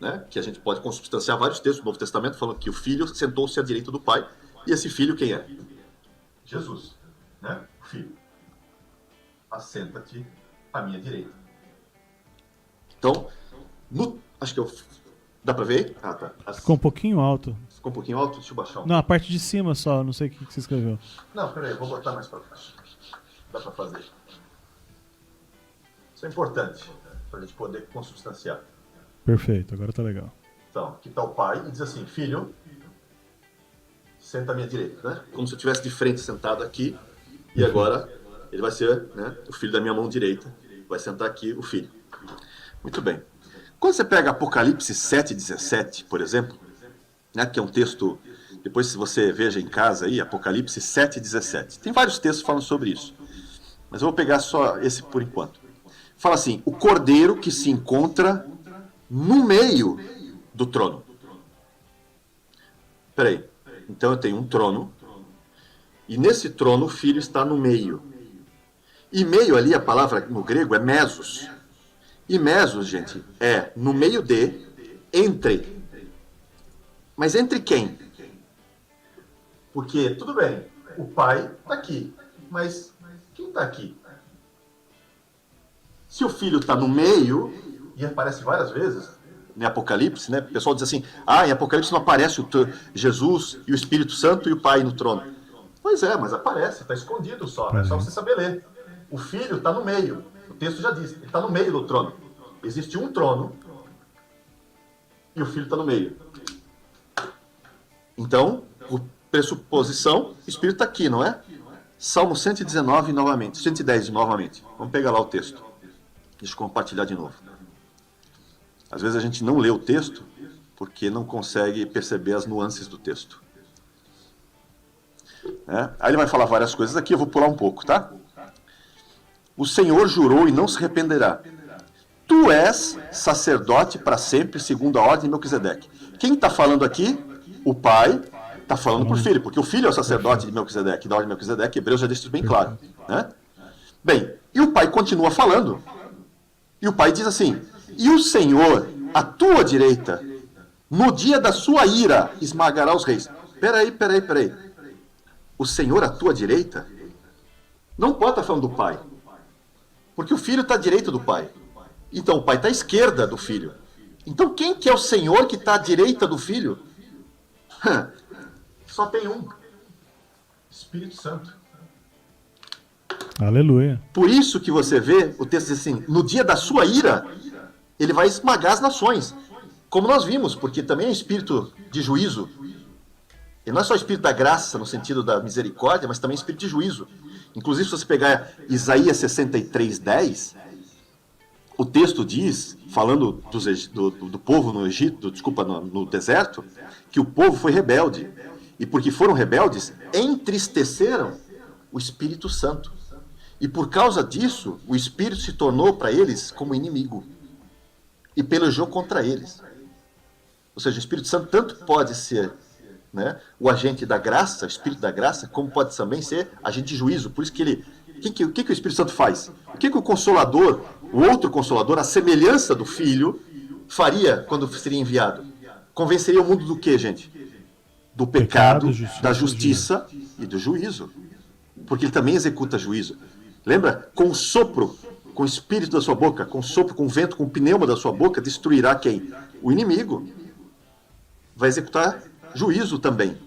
né? Que a gente pode consubstanciar vários textos do Novo Testamento falando que o Filho sentou-se à direita do Pai, e esse Filho quem é? Jesus, né? O Filho. Assenta-te à minha direita. Então, acho que dá pra ver? Ah, tá. Ficou um pouquinho alto. Ficou um pouquinho alto? Deixa eu baixar um. Não, a parte de cima só, não sei o que você escreveu. Não, peraí, vou botar mais pra baixo. Dá pra fazer. Isso é importante, pra gente poder consubstanciar. Perfeito, agora tá legal. Então, aqui está o Pai e diz assim, Filho, senta à minha direita, né? Como se eu estivesse de frente sentado aqui, e agora ele vai ser, né, o Filho da minha mão direita, vai sentar aqui o Filho. Muito bem. Quando você pega Apocalipse 7,17, por exemplo, né, que é um texto, depois se você veja em casa aí, Apocalipse 7,17. Tem vários textos falando sobre isso, mas eu vou pegar só esse por enquanto. Fala assim, o cordeiro que se encontra no meio do trono. Peraí, então eu tenho um trono, e nesse trono o Filho está no meio. E meio ali, a palavra no grego é mesos. E mesos, gente, é no meio de, entre. Mas entre quem? Porque, tudo bem, o Pai está aqui, mas quem está aqui? Se o Filho está no meio e aparece várias vezes em Apocalipse, né? O pessoal diz assim, em Apocalipse não aparece Jesus e o Espírito Santo e o Pai no trono. Pois é, mas aparece, está escondido só, é só você saber ler. O Filho está no meio, o texto já diz, ele está no meio do trono. Existe um trono e o Filho está no meio. Então, por pressuposição, o Espírito está aqui, não é? Salmo 119 novamente, 110 novamente. Vamos pegar lá o texto. Deixa eu compartilhar de novo. Às vezes a gente não lê o texto porque não consegue perceber as nuances do texto. Aí ele vai falar várias coisas aqui, eu vou pular um pouco, tá? O Senhor jurou e não se arrependerá. Tu és sacerdote para sempre, segundo a ordem de Melquisedeque. Quem está falando aqui? O Pai está falando para o Filho, porque o Filho é o sacerdote de Melquisedeque, da ordem de Melquisedeque, Hebreus já deixa isso bem claro. Né? Bem, e o Pai continua falando. E o Pai diz assim, e o Senhor, à tua direita, no dia da sua ira, esmagará os reis. Peraí. O Senhor à tua direita? Não pode estar falando do Pai. Porque o Filho está à direita do Pai. Então o Pai está à esquerda do Filho. Então quem que é o Senhor que está à direita do Filho? Só tem um. Espírito Santo. Aleluia. Por isso que você vê, o texto diz assim, no dia da sua ira, ele vai esmagar as nações. Como nós vimos, porque também é espírito de juízo. E não é só espírito da graça, no sentido da misericórdia, mas também espírito de juízo. Inclusive, se você pegar Isaías 63:10, o texto diz, falando do povo no Egito, no deserto, que o povo foi rebelde. E porque foram rebeldes, entristeceram o Espírito Santo. E por causa disso, o Espírito se tornou para eles como inimigo. E pelejou contra eles. Ou seja, o Espírito Santo tanto pode ser, né, o agente da graça, o Espírito da graça, como pode também ser agente de juízo. Por isso que ele... O que o Espírito Santo faz? O que o Consolador, o outro Consolador, a semelhança do Filho, faria quando seria enviado? Convenceria o mundo do quê, gente? Do pecado, da justiça e do juízo. Porque ele também executa juízo. Lembra? Com o sopro, com o espírito da sua boca, com o sopro, com o vento, com o pneuma da sua boca, destruirá quem? O inimigo. Vai executar juízo também.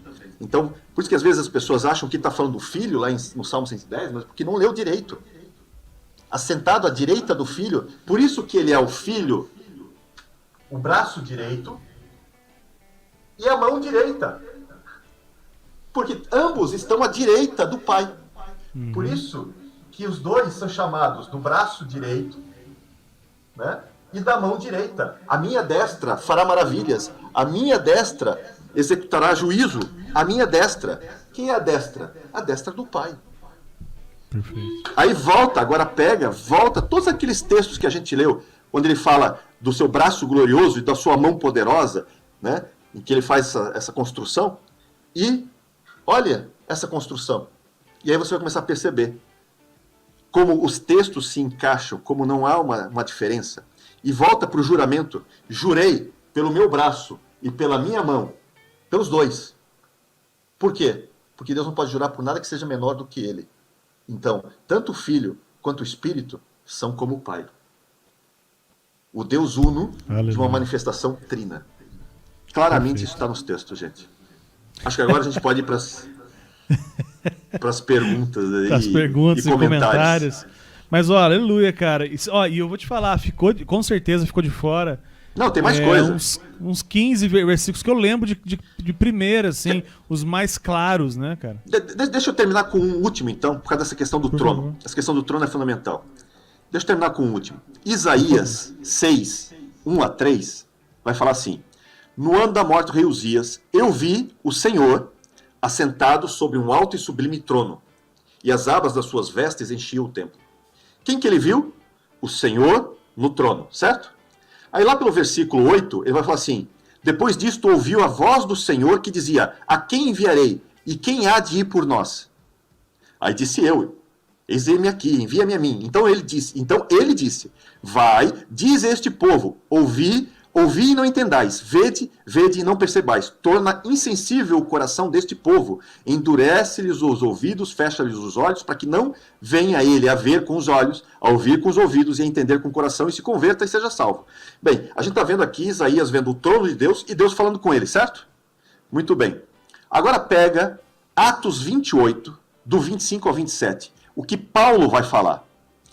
Então, por isso que às vezes as pessoas acham que está falando do Filho, lá no Salmo 110, mas porque não leu direito. Assentado à direita do Filho, por isso que ele é o Filho, o braço direito e a mão direita. Porque ambos estão à direita do Pai. Por isso que os dois são chamados do braço direito, né, e da mão direita. A minha destra fará maravilhas. A minha destra executará juízo. A minha destra. Quem é a destra? A destra do Pai. Perfeito. Aí volta todos aqueles textos que a gente leu, onde ele fala do seu braço glorioso e da sua mão poderosa, né, em que ele faz essa construção. E olha essa construção. E aí você vai começar a perceber como os textos se encaixam, como não há uma diferença. E volta para o juramento. Jurei pelo meu braço e pela minha mão. Pelos dois. Por quê? Porque Deus não pode jurar por nada que seja menor do que Ele. Então, tanto o Filho quanto o Espírito são como o Pai. O Deus uno de uma manifestação trina. Claramente isso está nos textos, gente. Acho que agora a gente pode ir para as perguntas e comentários. Mas, ó, aleluia, cara. E eu vou te falar, com certeza ficou de fora. Não, tem mais coisa. Uns 15 versículos que eu lembro de primeira, assim, os mais claros, né, cara? Deixa eu terminar com um último, então, por causa dessa questão do trono. Favor. Essa questão do trono é fundamental. Deixa eu terminar com um último. Isaías 6, 1-3, vai falar assim: no ano da morte do rei Uzias, eu vi o Senhor assentado sobre um alto e sublime trono, e as abas das suas vestes enchiam o templo. Quem que ele viu? O Senhor no trono, certo? Aí lá pelo versículo 8, ele vai falar assim: depois disto ouviu a voz do Senhor que dizia: a quem enviarei? E quem há de ir por nós? Aí disse eu: eis-me aqui, envia-me a mim. Então ele disse: vai, diz a este povo: ouvi Ouvi e não entendais, vede e não percebais. Torna insensível o coração deste povo, endurece-lhes os ouvidos, fecha-lhes os olhos, para que não venha ele a ver com os olhos, a ouvir com os ouvidos e a entender com o coração e se converta e seja salvo. Bem, a gente está vendo aqui Isaías vendo o trono de Deus e Deus falando com ele, certo? Muito bem. Agora pega Atos 28, do 25 ao 27, o que Paulo vai falar.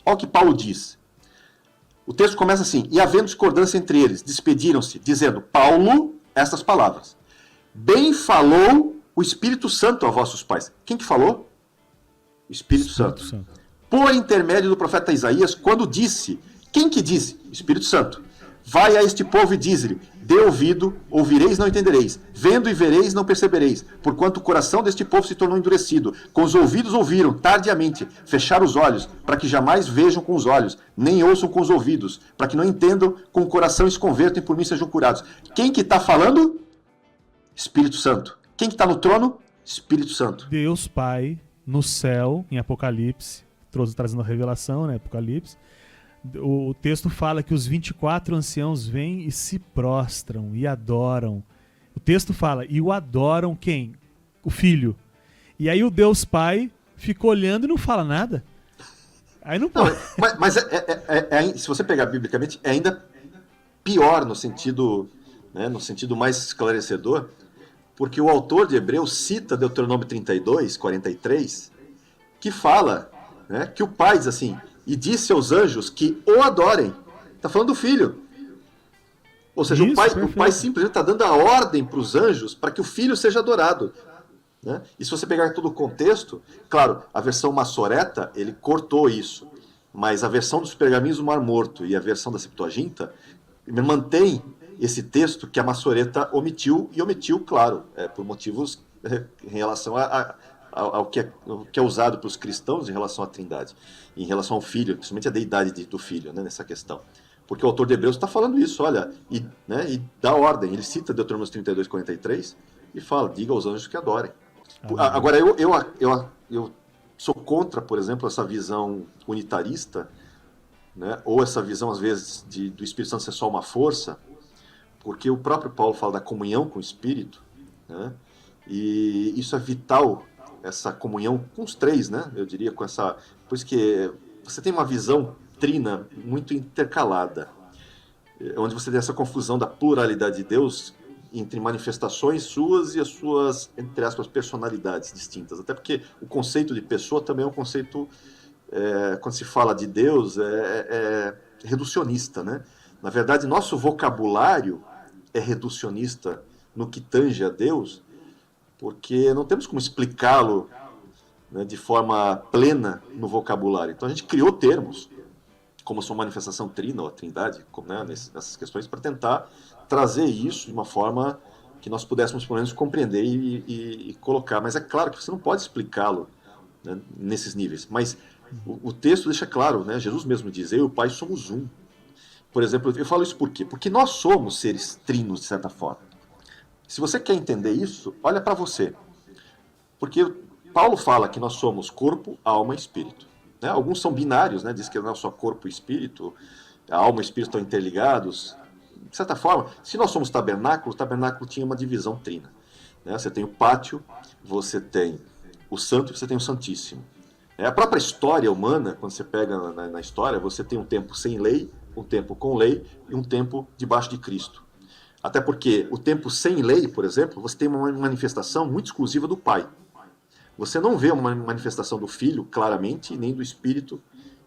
Olha o que Paulo diz. O texto começa assim: e havendo discordância entre eles, despediram-se, dizendo, Paulo, estas palavras: bem falou o Espírito Santo a vossos pais. Quem que falou? O Espírito Santo. Por intermédio do profeta Isaías, quando disse, quem que disse? O Espírito Santo. Vai a este povo e diz-lhe, dê ouvido, ouvireis, não entendereis, vendo e vereis, não percebereis, porquanto o coração deste povo se tornou endurecido, com os ouvidos ouviram, tardiamente, fecharam os olhos, para que jamais vejam com os olhos, nem ouçam com os ouvidos, para que não entendam com o coração e se convertam e por mim sejam curados. Quem que está falando? Espírito Santo. Quem que está no trono? Espírito Santo. Deus Pai, no céu, em Apocalipse, trazendo a revelação, né, Apocalipse, o texto fala que os 24 anciãos vêm e se prostram e adoram. O texto fala, e o adoram quem? O Filho. E aí o Deus Pai fica olhando e não fala nada. Aí não pode. Mas se você pegar biblicamente, é ainda pior no sentido, né, no sentido mais esclarecedor, porque o autor de Hebreus cita Deuteronômio 32, 43, que fala, né, que o Pai diz assim, e disse aos anjos que o adorem. Está falando do Filho. Ou seja, Isso, o pai simplesmente está dando a ordem para os anjos para que o Filho seja adorado. Né? E se você pegar todo o contexto, claro, a versão maçoreta, ele cortou isso. Mas a versão dos pergaminhos do Mar Morto e a versão da Septuaginta mantém esse texto que a maçoreta omitiu, e omitiu, claro, por motivos em relação ao que é usado pelos cristãos em relação à Trindade, em relação ao Filho, principalmente a deidade do Filho, né, nessa questão. Porque o autor de Hebreus está falando isso, olha, e dá ordem, ele cita Deuteronômio 32, 43, e fala, diga aos anjos que adorem. Agora, eu sou contra, por exemplo, essa visão unitarista, né, ou essa visão, às vezes, do Espírito Santo ser só uma força, porque o próprio Paulo fala da comunhão com o Espírito, né, e isso é vital, essa comunhão com os três, né? Eu diria com essa... Por isso que você tem uma visão trina muito intercalada, onde você tem essa confusão da pluralidade de Deus entre manifestações suas e as suas, entre aspas, personalidades distintas. Até porque o conceito de pessoa também é um conceito, quando se fala de Deus, é reducionista, né? Na verdade, nosso vocabulário é reducionista no que tange a Deus, porque não temos como explicá-lo, né, de forma plena no vocabulário. Então a gente criou termos, como sua manifestação trina, ou a trindade, né, nessas questões, para tentar trazer isso de uma forma que nós pudéssemos, pelo menos, compreender e colocar. Mas é claro que você não pode explicá-lo, né, nesses níveis. Mas o texto deixa claro, né, Jesus mesmo diz, eu e o Pai somos um. Por exemplo, eu falo isso por quê? Porque nós somos seres trinos, de certa forma. Se você quer entender isso, olha para você. Porque Paulo fala que nós somos corpo, alma e espírito. Né? Alguns são binários, né? Diz que não é só corpo e espírito, a alma e o espírito estão interligados. De certa forma, se nós somos tabernáculo, o tabernáculo tinha uma divisão trina. Né? Você tem o pátio, você tem o santo e você tem o santíssimo. A própria história humana, quando você pega na história, você tem um tempo sem lei, um tempo com lei e um tempo debaixo de Cristo. Até porque o tempo sem lei, por exemplo, você tem uma manifestação muito exclusiva do Pai. Você não vê uma manifestação do Filho, claramente, nem do Espírito,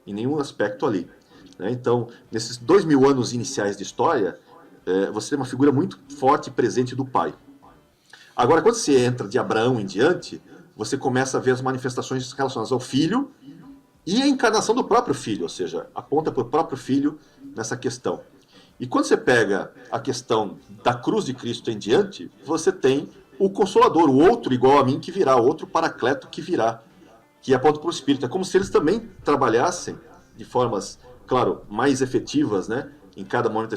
em nenhum aspecto ali. Então, nesses 2000 anos iniciais de história, você tem uma figura muito forte e presente do Pai. Agora, quando você entra de Abraão em diante, você começa a ver as manifestações relacionadas ao Filho e a encarnação do próprio Filho, ou seja, aponta para o próprio Filho nessa questão. E quando você pega a questão da cruz de Cristo em diante, você tem o Consolador, o outro igual a mim que virá, o outro Paracleto que virá, que aponta para o Espírito. É como se eles também trabalhassem de formas, claro, mais efetivas, né? Em cada momento,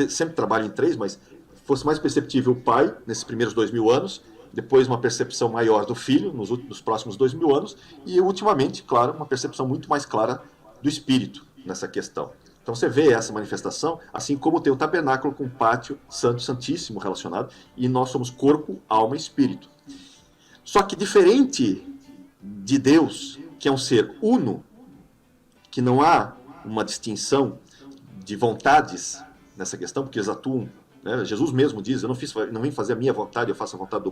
sempre trabalham em três, mas fosse mais perceptível o Pai nesses primeiros 2000 anos, depois uma percepção maior do Filho nos próximos 2000 anos, e ultimamente, claro, uma percepção muito mais clara do Espírito nessa questão. Então você vê essa manifestação, assim como tem o tabernáculo com o pátio santo, santíssimo relacionado, e nós somos corpo, alma e espírito. Só que diferente de Deus, que é um ser uno, que não há uma distinção de vontades nessa questão, porque eles atuam, né? Jesus mesmo diz, eu não vim fazer a minha vontade, eu faço a vontade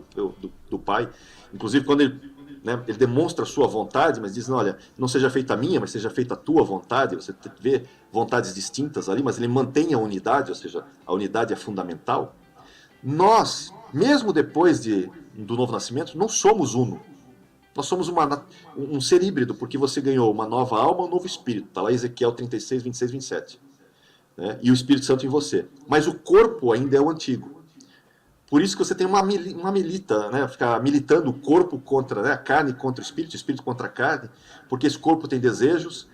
do Pai. Inclusive quando ele demonstra a sua vontade, mas diz, não, olha, não seja feita a minha, mas seja feita a tua vontade. Você vê vontades distintas ali, mas ele mantém a unidade, ou seja, a unidade é fundamental. Nós, mesmo depois do novo nascimento, não somos uno. Nós somos um ser híbrido, porque você ganhou uma nova alma, um novo espírito. Está lá Ezequiel 36, 26, 27. Né? E o Espírito Santo em você. Mas o corpo ainda é o antigo. Por isso que você tem uma milita, né? Ficar militando o corpo contra, né? A carne contra o espírito contra a carne, porque esse corpo tem desejos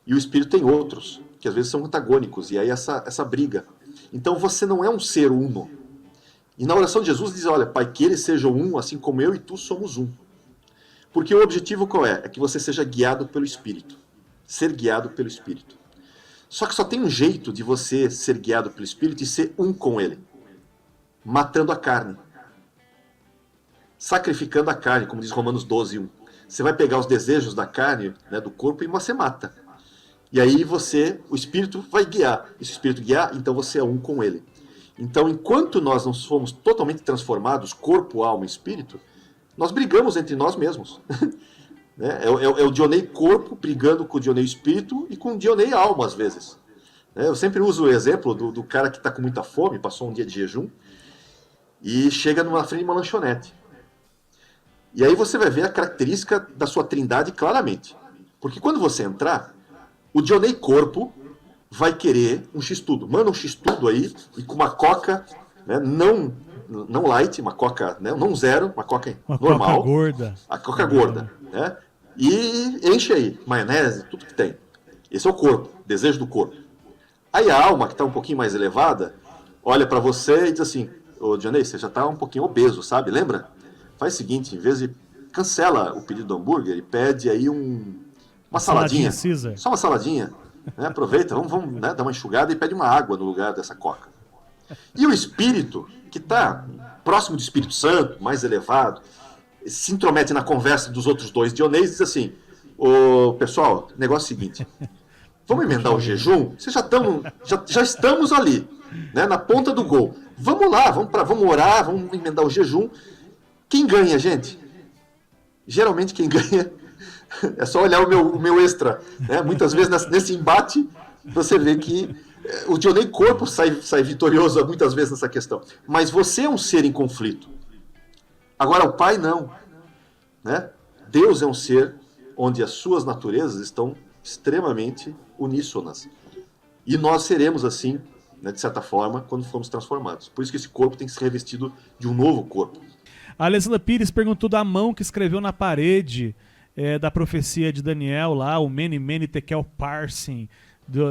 e o espírito tem outros, que às vezes são antagônicos, e aí essa briga. Então você não é um ser uno. E na oração de Jesus diz, olha, Pai, que eles sejam um, assim como eu e tu somos um. Porque o objetivo qual é? É que você seja guiado pelo Espírito. Ser guiado pelo Espírito. Só que só tem um jeito de você ser guiado pelo Espírito e ser um com Ele. Matando a carne. Sacrificando a carne, como diz Romanos 12, 1. Você vai pegar os desejos da carne, né, do corpo, e você mata. E aí o Espírito vai guiar. E se o Espírito guiar, então você é um com Ele. Então, enquanto nós não somos totalmente transformados, corpo, alma e espírito, nós brigamos entre nós mesmos. É o Dionei corpo brigando com o Dionei espírito e com o Dionei alma, às vezes. Eu sempre uso o exemplo do cara que está com muita fome, passou um dia de jejum, e chega numa frente de uma lanchonete. E aí você vai ver a característica da sua trindade claramente. Porque quando você entrar, o Dionei corpo vai querer um x-tudo. Manda um x-tudo aí, e com uma coca, né, não light, uma coca, né, não zero, uma coca normal. Coca gorda. A coca gorda. Né, e enche aí, maionese, tudo que tem. Esse é o corpo, desejo do corpo. Aí a alma, que está um pouquinho mais elevada, olha para você e diz assim, ô Dionei, você já está um pouquinho obeso, sabe? Lembra? Faz o seguinte, em vez de cancela o pedido do hambúrguer e pede aí uma saladinha. Só uma saladinha. Né? Aproveita, vamos né, dar uma enxugada e pede uma água no lugar dessa coca. E o espírito, que está próximo do Espírito Santo, mais elevado, se intromete na conversa dos outros dois Dioneis e diz assim, ô pessoal, negócio é o seguinte, vamos emendar o jejum? Vocês já estamos ali, né, na ponta do gol. Vamos lá, vamos orar, vamos emendar o jejum. Quem ganha, gente? Geralmente quem ganha é só olhar o meu extra. Né? Muitas vezes nesse embate você vê que o Dionei corpo sai vitorioso muitas vezes nessa questão. Mas você é um ser em conflito. Agora o Pai não. Né? Deus é um ser onde as suas naturezas estão extremamente uníssonas. E nós seremos assim, né, de certa forma, quando formos transformados. Por isso que esse corpo tem que ser revestido de um novo corpo. A Alessandra Pires perguntou da mão que escreveu na parede da profecia de Daniel lá, o Mene Mene Tekel Parsin.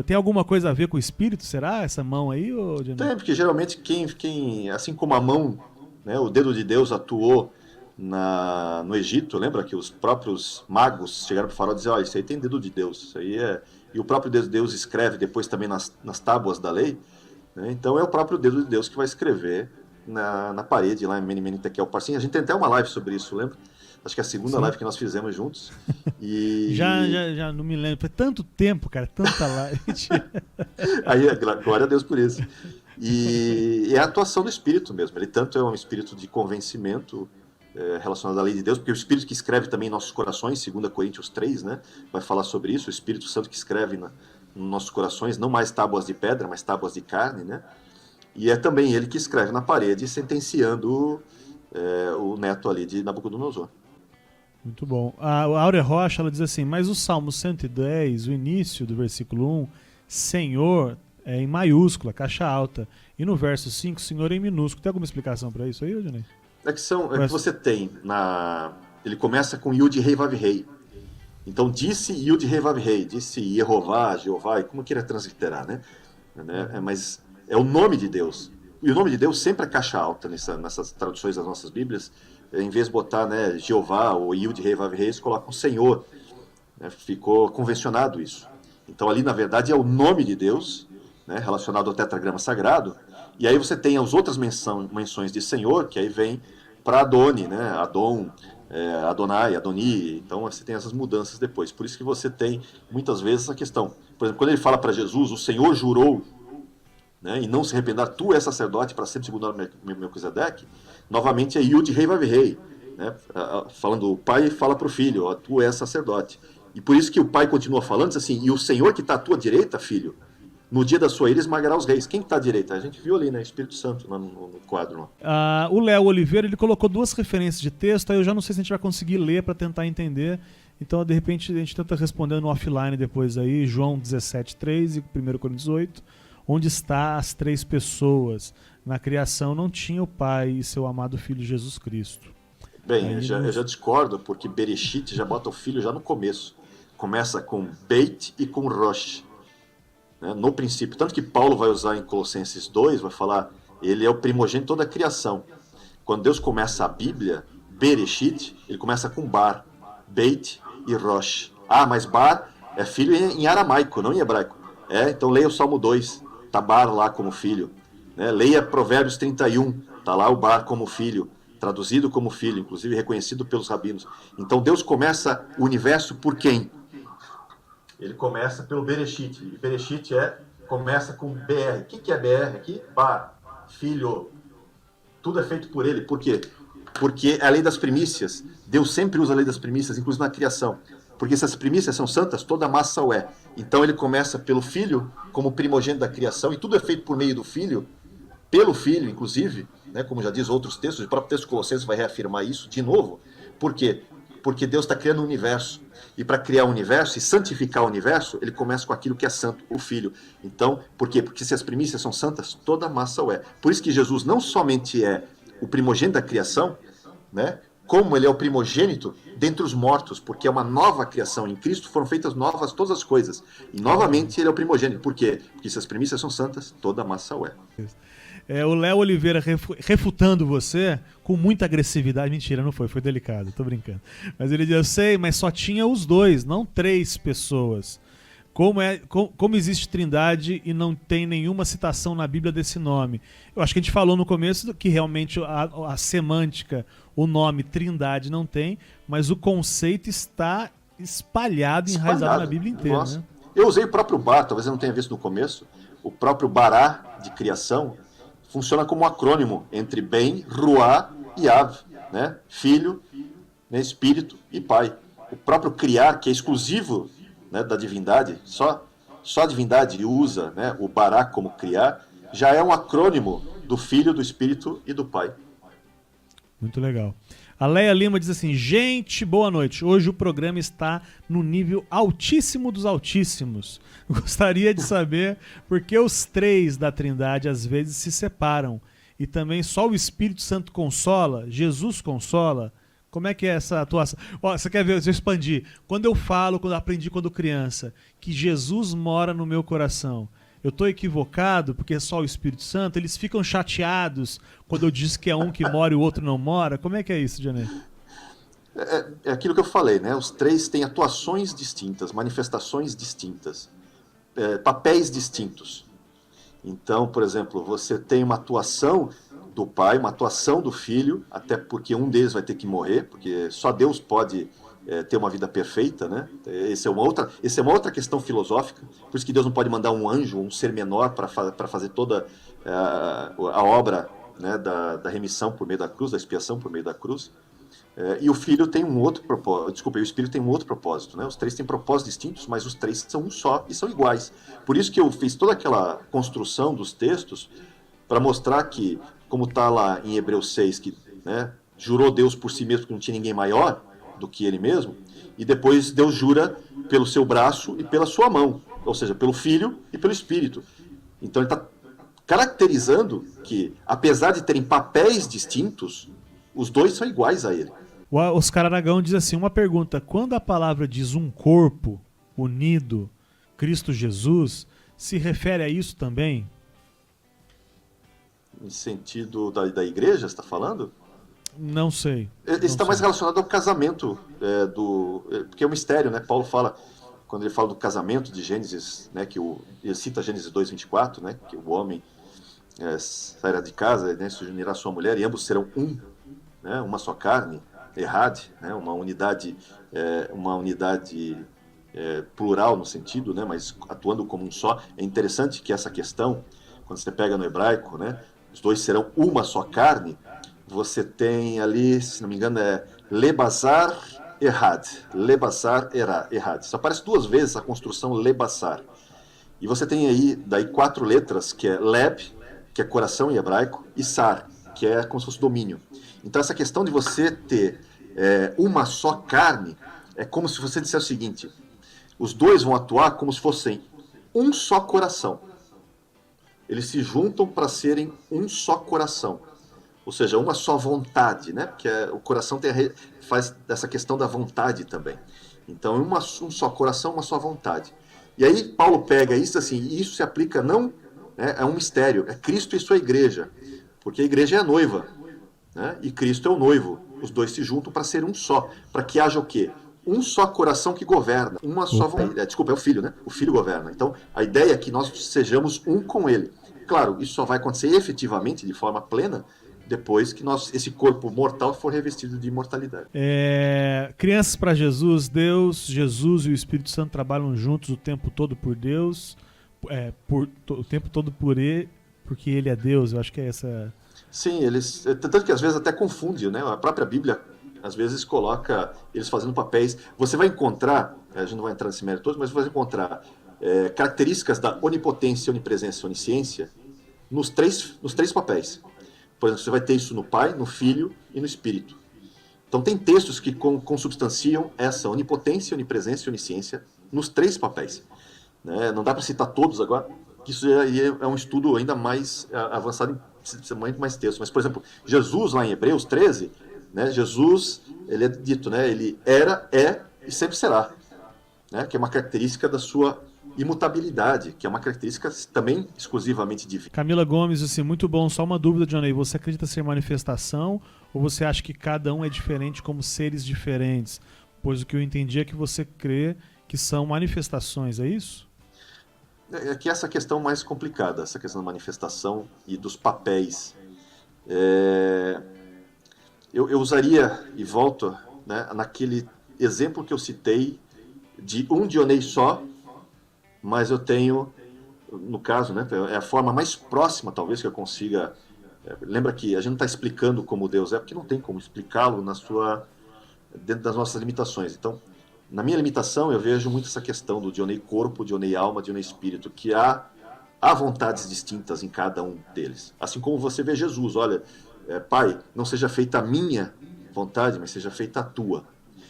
Tem alguma coisa a ver com o espírito, será? Essa mão aí? Tem, porque geralmente quem assim como a mão, né, o dedo de Deus atuou no Egito, lembra que os próprios magos chegaram para o faraó e disseram, olha, isso aí tem dedo de Deus, isso aí é... E o próprio dedo de Deus escreve depois também nas tábuas da lei, né? Então é o próprio dedo de Deus que vai escrever na parede lá em Mene Mene Tekel Parsin. A gente tem até uma live sobre isso, lembra? Acho que é a segunda live que nós fizemos juntos. E... Já não me lembro. Foi tanto tempo, cara, tanta live. Aí, glória a Deus por isso. E é a atuação do Espírito mesmo. Ele tanto é um espírito de convencimento relacionado à lei de Deus, porque o Espírito que escreve também em nossos corações, 2 Coríntios 3, né, vai falar sobre isso, o Espírito Santo que escreve nos nossos corações, não mais tábuas de pedra, mas tábuas de carne, né? E é também ele que escreve na parede, sentenciando o neto ali de Nabucodonosor. Muito bom. A Áurea Rocha, ela diz assim, mas o Salmo 110, o início do versículo 1, Senhor, é em maiúscula, caixa alta. E no verso 5, Senhor é em minúsculo. Tem alguma explicação para isso aí, Rodinei? É que você tem, ele começa com Yud Rei Vav Rei. Então disse Yud Rei Vav Rei, disse Jeová, e como queira transliterar, né? Mas é o nome de Deus. E o nome de Deus sempre é caixa alta nessas traduções das nossas Bíblias. Em vez de botar, né, Jeová ou Yud Rei Vav Rei, eles colocam Senhor. Ficou convencionado isso. Então ali, na verdade, é o nome de Deus, né, relacionado ao tetragrama sagrado, e aí você tem as outras menções de Senhor, que aí vem para Adoni, né, Adon, Adonai, Adoni, então você tem essas mudanças depois. Por isso que você tem, muitas vezes, essa questão. Por exemplo, quando ele fala para Jesus, o Senhor jurou, né, e não se arrependar, tu és sacerdote para sempre segundo Melquisedeque, novamente é Yud Rei Vav Rei, né, falando, o pai fala para o filho, ó, tu és sacerdote. E por isso que o pai continua falando, diz assim, e o Senhor que está à tua direita, filho, no dia da sua ira esmagará os reis. Quem está à direita? A gente viu ali, né, Espírito Santo, no quadro. O Léo Oliveira, ele colocou 2 referências de texto, aí eu já não sei se a gente vai conseguir ler para tentar entender. Então, de repente, a gente tenta responder no offline depois aí, João 17:3 e 1 Coríntios 8, onde está as 3 pessoas. Na criação não tinha o Pai e seu amado Filho Jesus Cristo. Bem, eu já discordo, porque Bereshit já bota o filho já no começo. Começa com Beit e com Rosh, né, no princípio. Tanto que Paulo vai usar em Colossenses 2, vai falar, ele é o primogênito da criação. Quando Deus começa a Bíblia, Bereshit, ele começa com Bar, Beit e Rosh. Ah, mas Bar é filho em aramaico, não em hebraico. Então leia o Salmo 2, tá Bar lá como filho. Né? Leia Provérbios 31, tá lá o Bar como filho, traduzido como filho, inclusive reconhecido pelos rabinos. Então Deus começa o universo por quem? Ele começa pelo Bereshit. E Bereshit começa com BR. O que é BR aqui? Bar, filho. Tudo é feito por ele. Por quê? Porque é a lei das primícias. Deus sempre usa a lei das primícias, inclusive na criação. Porque se as primícias são santas, toda a massa o é. Então ele começa pelo filho, como primogênito da criação, e tudo é feito por meio do filho, pelo filho, inclusive, né, como já diz outros textos, o próprio texto de Colossenses vai reafirmar isso de novo. Por quê? Porque Deus está criando um universo. E para criar o universo e santificar o universo, ele começa com aquilo que é santo, o Filho. Então, por quê? Porque se as primícias são santas, toda a massa o é. Por isso que Jesus não somente é o primogênito da criação, né, como ele é o primogênito dentre os mortos, porque é uma nova criação. Em Cristo foram feitas novas todas as coisas. E novamente ele é o primogênito. Por quê? Porque se as primícias são santas, toda a massa o é. O Léo Oliveira refutando você com muita agressividade. Mentira, não foi delicado, tô brincando. Mas ele diz, eu sei, mas só tinha os 2, não 3 pessoas. Como existe Trindade e não tem nenhuma citação na Bíblia desse nome? Eu acho que a gente falou no começo que realmente a semântica, o nome Trindade não tem, mas o conceito está espalhado, enraizado na Bíblia inteira. Nossa. Né? Eu usei o próprio Bar, talvez eu não tenha visto no começo, o próprio Bará de criação, funciona como um acrônimo entre Ben, Ruá e Av, né? Filho, né? Espírito e Pai. O próprio criar, que é exclusivo, né, da divindade, só a divindade usa, né, o Bará como criar, já é um acrônimo do Filho, do Espírito e do Pai. Muito legal. A Leia Lima diz assim, gente, boa noite. Hoje o programa está no nível altíssimo dos altíssimos. Gostaria de saber por que os 3 da Trindade às vezes se separam. E também só o Espírito Santo consola, Jesus consola. Como é que é essa atuação? Você quer ver? Deixa eu expandir. Quando eu aprendi quando criança, que Jesus mora no meu coração, eu estou equivocado porque é só o Espírito Santo? Eles ficam chateados quando eu disse que é um que mora e o outro não mora? Como é que é isso, Janê? É aquilo que eu falei, né? Os 3 têm atuações distintas, manifestações distintas, papéis distintos. Então, por exemplo, você tem uma atuação do Pai, uma atuação do Filho, até porque um deles vai ter que morrer, porque só Deus pode ter uma vida perfeita, né? Essa é uma outra questão filosófica, por isso que Deus não pode mandar um anjo, um ser menor, para fazer toda a obra, né, da remissão por meio da cruz, da expiação por meio da cruz. E o Filho tem um outro propósito, o Espírito tem um outro propósito, né? Os 3 têm propósitos distintos, mas os 3 são um só e são iguais. Por isso que eu fiz toda aquela construção dos textos para mostrar que, como está lá em Hebreus 6, que, né, jurou Deus por si mesmo que não tinha ninguém maior do que ele mesmo, e depois Deus jura pelo seu braço e pela sua mão, ou seja, pelo Filho e pelo Espírito. Então ele está caracterizando que, apesar de terem papéis distintos, os 2 são iguais a ele. O Oscar Aragão diz assim, uma pergunta, quando a palavra diz um corpo unido, Cristo Jesus, se refere a isso também? Em sentido da igreja, você está falando? Não sei. Isso está mais relacionado ao casamento, porque é um mistério, né? Paulo fala, quando ele fala do casamento de Gênesis, né, ele cita Gênesis 2:24, né, que o homem sairá de casa, né, se unirá à sua mulher e ambos serão um, né, uma só carne, errad, né, uma unidade plural no sentido, né, mas atuando como um só. É interessante que essa questão, quando você pega no hebraico, né, os dois serão uma só carne, você tem ali, se não me engano, lebazar errad, lebazar errad. Só aparece 2 vezes a construção lebazar. E você tem aí, daí 4 letras, que é leb, que é coração em hebraico, e sar, que é como se fosse domínio. Então essa questão de você ter uma só carne, é como se você dissesse o seguinte: os dois vão atuar como se fossem um só coração. Eles se juntam para serem um só coração. Ou seja, uma só vontade, né? Porque o coração faz essa questão da vontade também. Então, um só coração, uma só vontade. E aí Paulo pega isso assim, e isso se aplica não, né, é um mistério, é Cristo e sua igreja. Porque a igreja é a noiva, né? E Cristo é o noivo. Os dois se juntam para ser um só. Para que haja o quê? Um só coração que governa. Uma só vontade. Desculpa, é o Filho, né? O Filho governa. Então, a ideia é que nós sejamos um com Ele. Claro, isso só vai acontecer efetivamente, de forma plena, depois que esse corpo mortal for revestido de imortalidade. Crianças para Jesus, Deus, Jesus e o Espírito Santo trabalham juntos o tempo todo por Deus, o tempo todo por Ele, porque Ele é Deus. Eu acho que é essa... Sim, tanto que às vezes até confunde, né? A própria Bíblia às vezes coloca eles fazendo papéis. Você vai encontrar, a gente não vai entrar nesse mérito todo, mas você vai encontrar características da onipotência, onipresença e onisciência nos três papéis. Por exemplo, você vai ter isso no Pai, no Filho e no Espírito. Então tem textos que consubstanciam essa onipotência, onipresença e onisciência nos 3 papéis. Né? Não dá para citar todos agora, que isso é um estudo ainda mais avançado, muito mais texto. Mas, por exemplo, Jesus, lá em Hebreus 13, né, Jesus, ele é dito, né, ele era, é e sempre será. Né, que é uma característica da sua imutabilidade, que é uma característica também exclusivamente divina. Camila Gomes, assim, muito bom. Só uma dúvida, Johnny. Você acredita ser manifestação ou você acha que cada um é diferente como seres diferentes? Pois o que eu entendi é que você crê que são manifestações, é isso? É que essa questão mais complicada, essa questão da manifestação e dos papéis. Eu usaria, e volto, né, naquele exemplo que eu citei de um Dionei só, mas eu tenho, no caso, né, é a forma mais próxima, talvez, que eu consiga... lembra que a gente não está explicando como Deus é, porque não tem como explicá-lo dentro das nossas limitações. Então, na minha limitação, eu vejo muito essa questão do Dionei corpo, Dionei alma, Dionei espírito, que há vontades distintas em cada um deles. Assim como você vê Jesus, olha, Pai, não seja feita a minha vontade, mas seja feita a tua.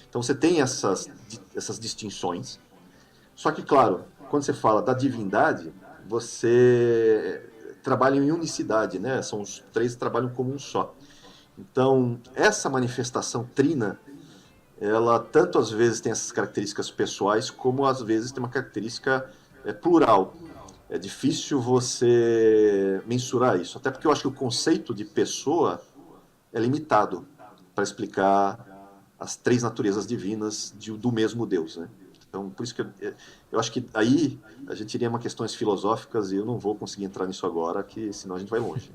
Então você tem essas distinções. Só que, claro, quando você fala da divindade, você trabalha em unicidade, né? São os 3 que trabalham como um só. Então, essa manifestação trina, ela tanto às vezes tem essas características pessoais, como às vezes tem uma característica plural. É difícil você mensurar isso, até porque eu acho que o conceito de pessoa é limitado para explicar as 3 naturezas divinas do mesmo Deus, né? Então, por isso que eu acho que aí a gente iria uma questões filosóficas e eu não vou conseguir entrar nisso agora, que senão a gente vai longe.